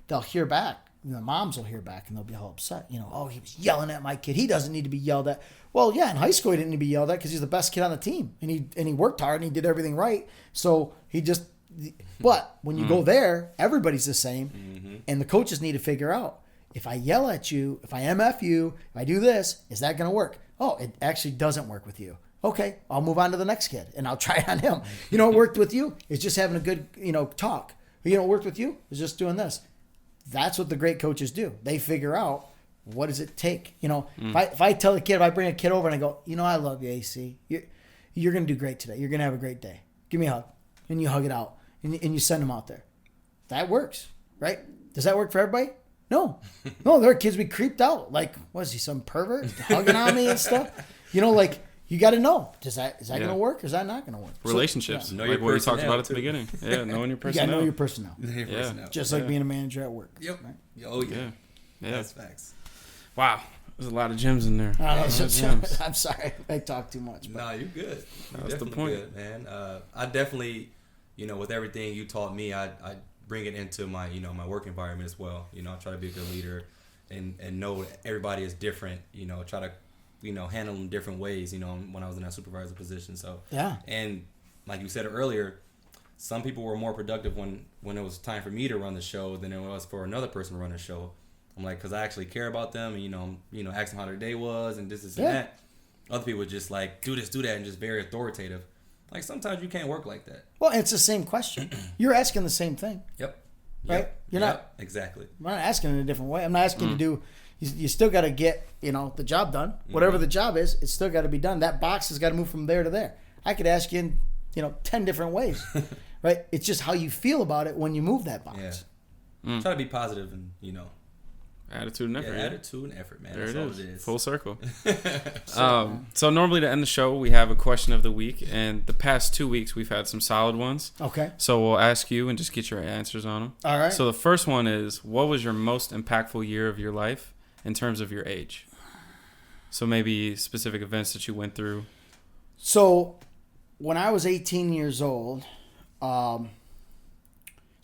they'll hear back the moms will hear back and they'll be all upset. Oh, he was yelling at my kid. He doesn't need to be yelled at. Well, yeah, in high school he didn't need to be yelled at because he's the best kid on the team, and he worked hard and he did everything right. So he just. But when you go there, everybody's the same, and the coaches need to figure out, if I yell at you, if I MF you, if I do this, is that going to work? Oh, it actually doesn't work with you. Okay, I'll move on to the next kid, and I'll try it on him. What worked with you is just having a good, talk. What worked with you is just doing this. That's what the great coaches do. They figure out, what does it take? If I tell a kid, if I bring a kid over and I go, I love you, AC. You're going to do great today. You're going to have a great day. Give me a hug. And you hug it out. And you send them out there. That works, right? Does that work for everybody? No. There are kids we creeped out. Like, what is he, some pervert hugging on me and stuff? You got to know. Is that going to work or is that not going to work? Relationships. Like what we talked about at the beginning. Yeah, knowing your personnel. You got to know your personnel. Just like being a manager at work. Yep. Right? Oh, yeah. That's facts. Wow. There's a lot of gems in there. I'm sorry. I talk too much. Nah, you're good. That's the point. Good, man. I definitely, with everything you taught me, I bring it into my, my work environment as well. I try to be a good leader and know everybody is different, try to, handle them different ways, when I was in that supervisor position. So, yeah. And like you said earlier, some people were more productive when it was time for me to run the show than it was for another person to run the show. I'm like, because I actually care about them and, ask them how their day was and this and that. Other people just like, do this, do that, and just very authoritative. Like, sometimes you can't work like that. Well, it's the same question. You're asking the same thing. Yep. Right? You're not. Exactly. I'm not asking in a different way. I'm not asking you to do, you still got to get, the job done. Whatever the job is, it's still got to be done. That box has got to move from there to there. I could ask you in, 10 different ways. Right? It's just how you feel about it when you move that box. Yeah. Try to be positive and, Attitude and effort. Yeah, attitude and effort, man. There That's it all it is. is. Full circle. So normally to end the show, we have a question of the week. And the past 2 weeks, we've had some solid ones. Okay. So we'll ask you and just get your answers on them. All right. So the first one is, what was your most impactful year of your life in terms of your age? So maybe specific events that you went through. So when I was 18 years old, so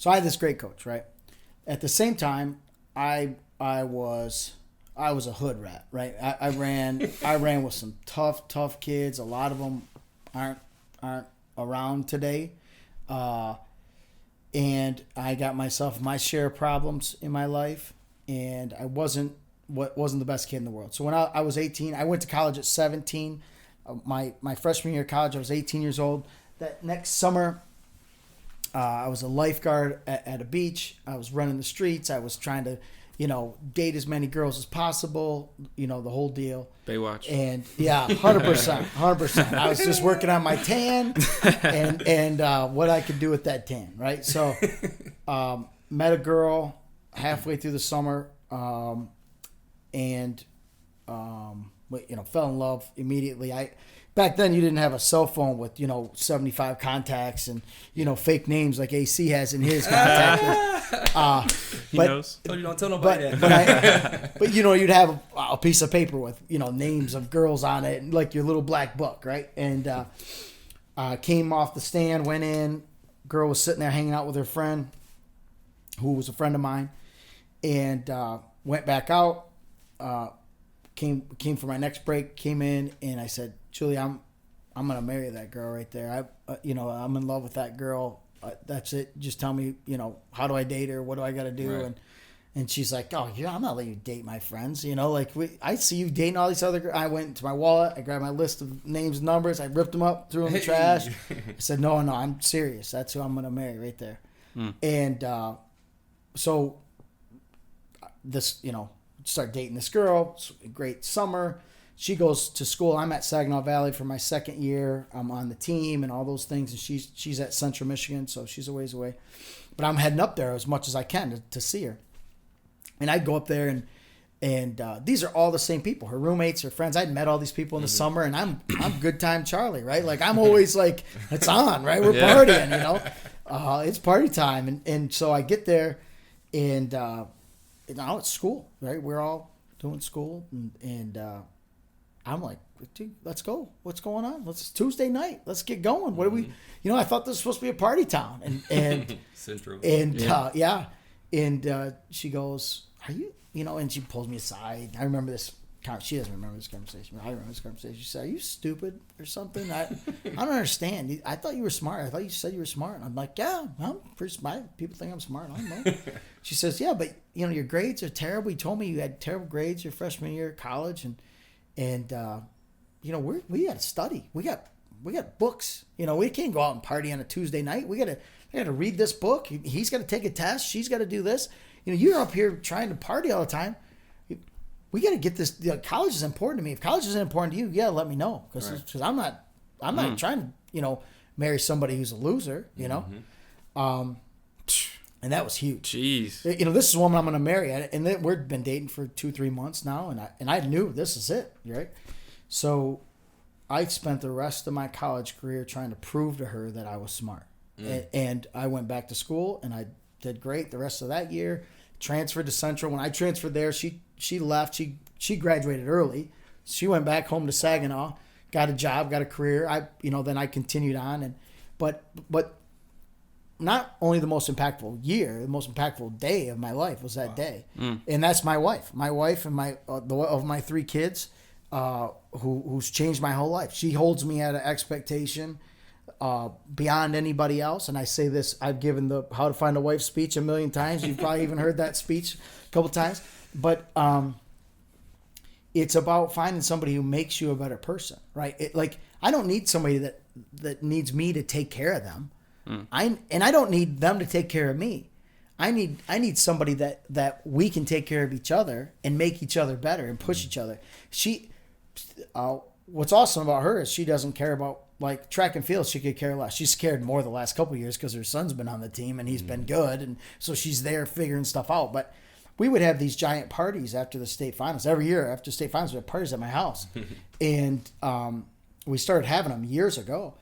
I had this great coach, right? At the same time, I was a hood rat, right? I ran with some tough kids. A lot of them aren't around today, and I got myself my share of problems in my life, and I wasn't the best kid in the world. So when I was 18, I went to college at 17. My freshman year of college, I was 18 years old. That next summer, I was a lifeguard at a beach. I was running the streets. I was trying to, date as many girls as possible, the whole deal. Baywatch. And 100%. I was just working on my tan and what I could do with that tan, right? So met a girl halfway through the summer and fell in love immediately. Back then, you didn't have a cell phone with, 75 contacts and, fake names like AC has in his contact. He knows. So you don't tell nobody that. But you'd have a piece of paper with, names of girls on it, like your little black book, right? And came off the stand, went in. Girl was sitting there hanging out with her friend, who was a friend of mine, and went back out. Came for my next break, came in, and I said, Julie, I'm gonna marry that girl right there. I'm in love with that girl. That's it. Just tell me, how do I date her? What do I got to do? Right. And she's like, oh, I'm not letting you date my friends. I see you dating all these other girls. I went into my wallet. I grabbed my list of names and numbers. I ripped them up, threw them in the trash. I said, no, I'm serious. That's who I'm gonna marry right there. And so this, start dating this girl. It's a great summer. She goes to school. I'm at Saginaw Valley for my second year. I'm on the team and all those things. And she's at Central Michigan, so she's a ways away. But I'm heading up there as much as I can to see her. And I'd go up there, and these are all the same people. Her roommates, her friends. I'd met all these people in the summer, and I'm good time Charlie, right? Like, I'm always like, it's on, right? We're partying, It's party time. And so I get there, and now it's school, right? We're all doing school, and I'm like, dude, let's go. What's going on? It's Tuesday night. Let's get going. What are we? I thought this was supposed to be a party town, and Central. And she goes, are you, and she pulls me aside. I remember this. She doesn't remember this conversation, but I remember this conversation. She said, "Are you stupid or something? I don't understand. I thought you were smart. I thought you said you were smart." And I'm like, "Yeah, I'm pretty smart. People think I'm smart. I don't know." She says, "Yeah, but your grades are terrible. You told me you had terrible grades your freshman year of college, and we got to study. We got books. We can't go out and party on a Tuesday night. We got to read this book. He's got to take a test. She's got to do this. You're up here trying to party all the time. We got to get this. College is important to me. If college isn't important to you, yeah, let me know, because I'm not trying to marry somebody who's a loser. And that was huge. Jeez. This is a woman I'm going to marry, and we've been dating for 2-3 months now, and I knew this is it, right? So I spent the rest of my college career trying to prove to her that I was smart, and I went back to school and I did great the rest of that year. Transferred to Central. When I transferred there, she left. She graduated early. She went back home to Saginaw, got a job, got a career. Then I continued on, but not only the most impactful year, the most impactful day of my life was that day, and that's my wife. My wife and of my 3 kids, who's changed my whole life. She holds me at an expectation beyond anybody else. And I say this, I've given the How to Find a Wife speech a million times. You've probably even heard that speech a couple times. But it's about finding somebody who makes you a better person, right? I don't need somebody that needs me to take care of them. I don't need them to take care of me. I need somebody that we can take care of each other and make each other better and push each other. What's awesome about her is she doesn't care about, like, track and field. She could care less. She's cared more the last couple of years because her son's been on the team and he's been good, and so she's there figuring stuff out. But we would have these giant parties after the state finals. Every year after state finals, we had parties at my house, and we started having them years ago.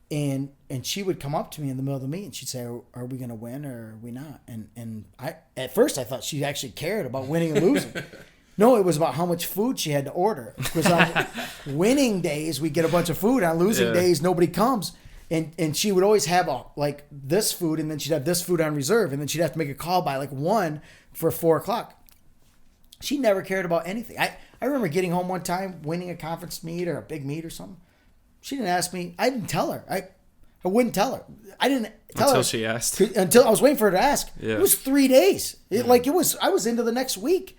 And she would come up to me in the middle of the meeting. She'd say, "Are we going to win or are we not?" And I, at first I thought she actually cared about winning and losing. No, it was about how much food she had to order. Because on winning days, we get a bunch of food. On losing days, nobody comes. And she would always have this food, and then she'd have this food on reserve, and then she'd have to make a call by 1 for 4 o'clock. She never cared about anything. I remember getting home one time, winning a conference meet or a big meet or something. She didn't ask me. I didn't tell her. I wouldn't tell her. I didn't tell her. Until she asked. Until I was waiting for her to ask. Yeah. It was 3 days. I was into the next week.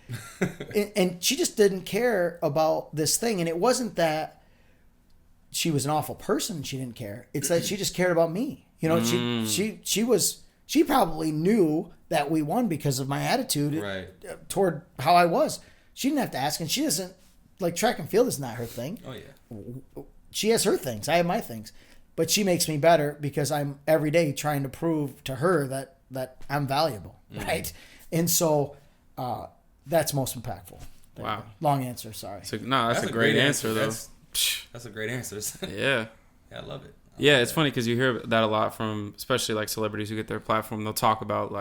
and she just didn't care about this thing. And it wasn't that she was an awful person and she didn't care. It's that she just cared about me. She probably knew that we won because of my attitude toward how I was. She didn't have to ask, and she doesn't, track and field is not her thing. Oh, yeah. She has her things. I have my things. But she makes me better because I'm every day trying to prove to her that I'm valuable, right? And so that's most impactful. Wow. Long answer, sorry. That's a great answer, though. That's a great answer. Yeah. I love it. It's funny because you hear that a lot from, especially celebrities who get their platform. They'll talk about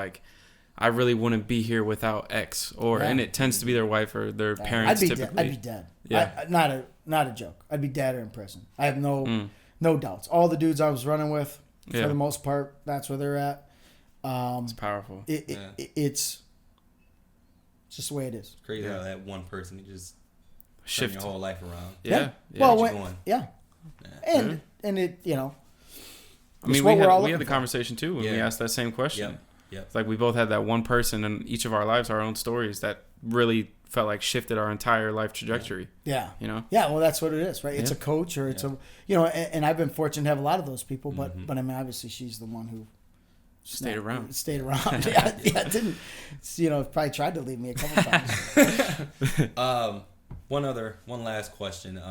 I really wouldn't be here without X, and it tends to be their wife or their parents. Typically, I'd be dead. Yeah, not a joke. I'd be dead or in prison. I have no doubts. All the dudes I was running with, for the most part, that's where they're at. It's powerful. It's just the way it is. It's crazy how that one person can just shift your whole life around. Yeah. Well, and it, I mean, we had the conversation too when we asked that same question. Yeah. It's we both had that one person in each of our lives, our own stories that really felt like shifted our entire life trajectory. Yeah. Yeah, well, that's what it is, right? It's a coach or it's and I've been fortunate to have a lot of those people, but I mean, obviously she's the one who stayed around. Didn't, probably tried to leave me a couple times. One last question.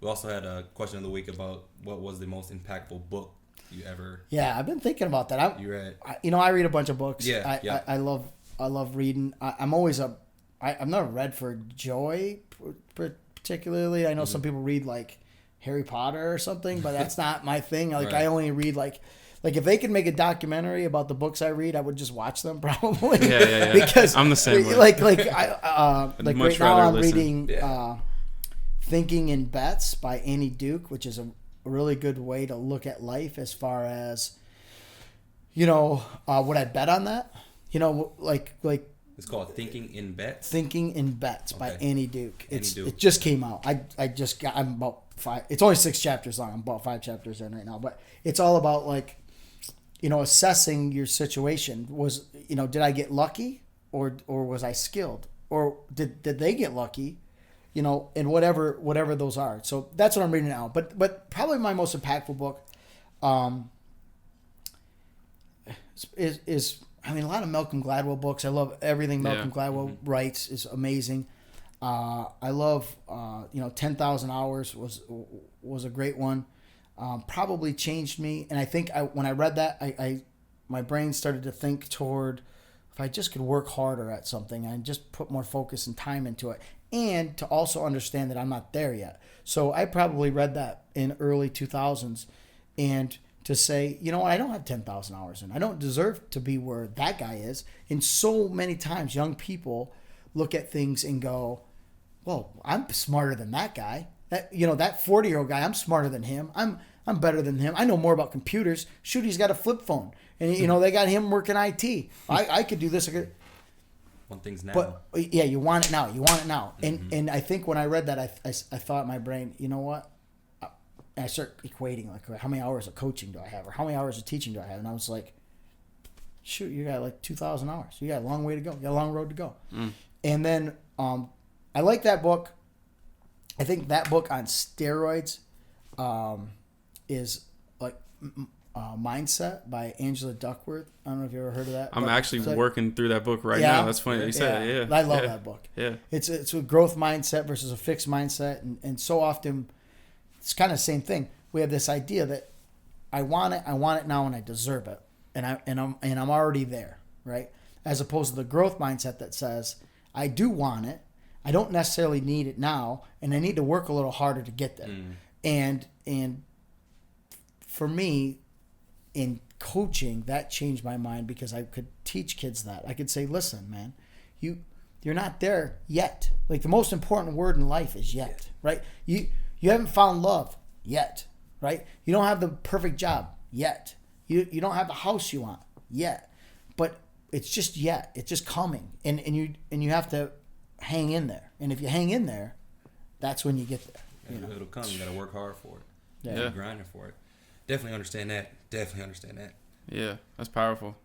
We also had a question of the week about what was the most impactful book you ever. Yeah, I've been thinking about that. You read? I read a bunch of books. Yeah. I love reading. I'm always I've never read for joy particularly. I know some people read Harry Potter or something, but that's not my thing. I only read if they could make a documentary about the books I read, I would just watch them probably. Yeah. Because I'm the same way. Right now I'm reading Thinking in Bets by Annie Duke, which is a really good way to look at life as far as would I bet on that? It's called Thinking in Bets. Thinking in Bets by Annie Duke. Duke. It just came out. I'm about 5. It's only 6 chapters long. I'm about 5 chapters in right now. But it's all about like, assessing your situation. Did I get lucky or was I skilled, or did they get lucky? And whatever those are. So that's what I'm reading now. But probably my most impactful book is a lot of Malcolm Gladwell books. I love everything Malcolm Gladwell writes is amazing. I love 10,000 Hours was a great one. Probably changed me, and I think when I read that, my brain started to think toward, if I just could work harder at something and just put more focus and time into it, and to also understand that I'm not there yet. So I probably read that in early 2000s, and to say, I don't have 10,000 hours in. I don't deserve to be where that guy is. And so many times young people look at things and go, well, I'm smarter than that guy. That 40-year-old guy, I'm smarter than him. I'm better than him. I know more about computers. Shoot, he's got a flip phone. And, they got him working IT. I could do this. Want things now. But, yeah, you want it now. And I think when I read that, I thought in my brain, you know what? And I start equating, like, how many hours of coaching do I have? Or how many hours of teaching do I have? And I was like, shoot, you got like 2,000 hours. You got a long way to go. You got a long road to go. And then I like that book. I think that book on steroids is like Mindset by Angela Duckworth. I don't know if you ever heard of that. I'm actually working through that book right now. That's funny that you said it. Yeah. I love that book. Yeah. It's a growth mindset versus a fixed mindset. And so often it's kind of the same thing. We have this idea that I want it now and I deserve it. And I'm already there, right? As opposed to the growth mindset that says, I do want it. I don't necessarily need it now, and I need to work a little harder to get there. And for me, in coaching, that changed my mind because I could teach kids that. I could say, listen, man, you're not there yet. Like, the most important word in life is yet, right? You haven't found love yet, right? You don't have the perfect job yet. You don't have the house you want yet. But it's just yet. It's just coming. And you have to hang in there. And if you hang in there, that's when you get there. It'll come. You got to work hard for it. Yeah. Keep grinding for it. Definitely understand that. Yeah, that's powerful.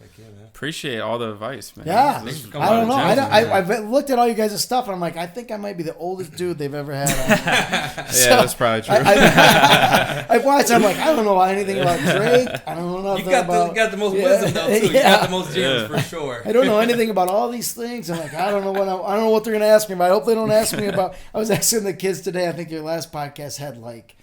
Heck yeah, man. Appreciate all the advice, man. Yeah. I don't know. I've looked at all you guys' stuff, and I'm like, I think I might be the oldest dude they've ever had on. Yeah, that's probably true. I watched. I'm like, I don't know anything about Drake. I don't know nothing about. You got the most wisdom though too. You got the most gems for sure. I don't know anything about all these things. I'm like, I don't know what they're gonna ask me about. I hope they don't ask me about. I was asking the kids today. I think your last podcast had like,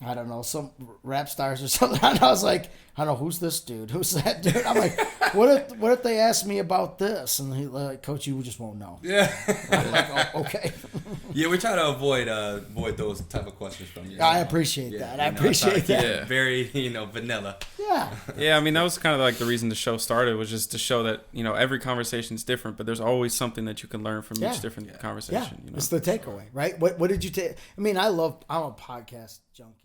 I don't know, some rap stars or something. And I was like, I don't know, who's this dude? Who's that dude? I'm like, what if they ask me about this? And he like, Coach, you just won't know. Yeah. I'm like, oh, okay. Yeah, we try to avoid those type of questions from you. I appreciate that. I appreciate that. Yeah. Very, vanilla. Yeah. Yeah, I mean, that was kind of like the reason the show started, was just to show that, every conversation is different, but there's always something that you can learn from each different conversation. Yeah, it's the takeaway, right? What did you take? I mean, I'm a podcast junkie.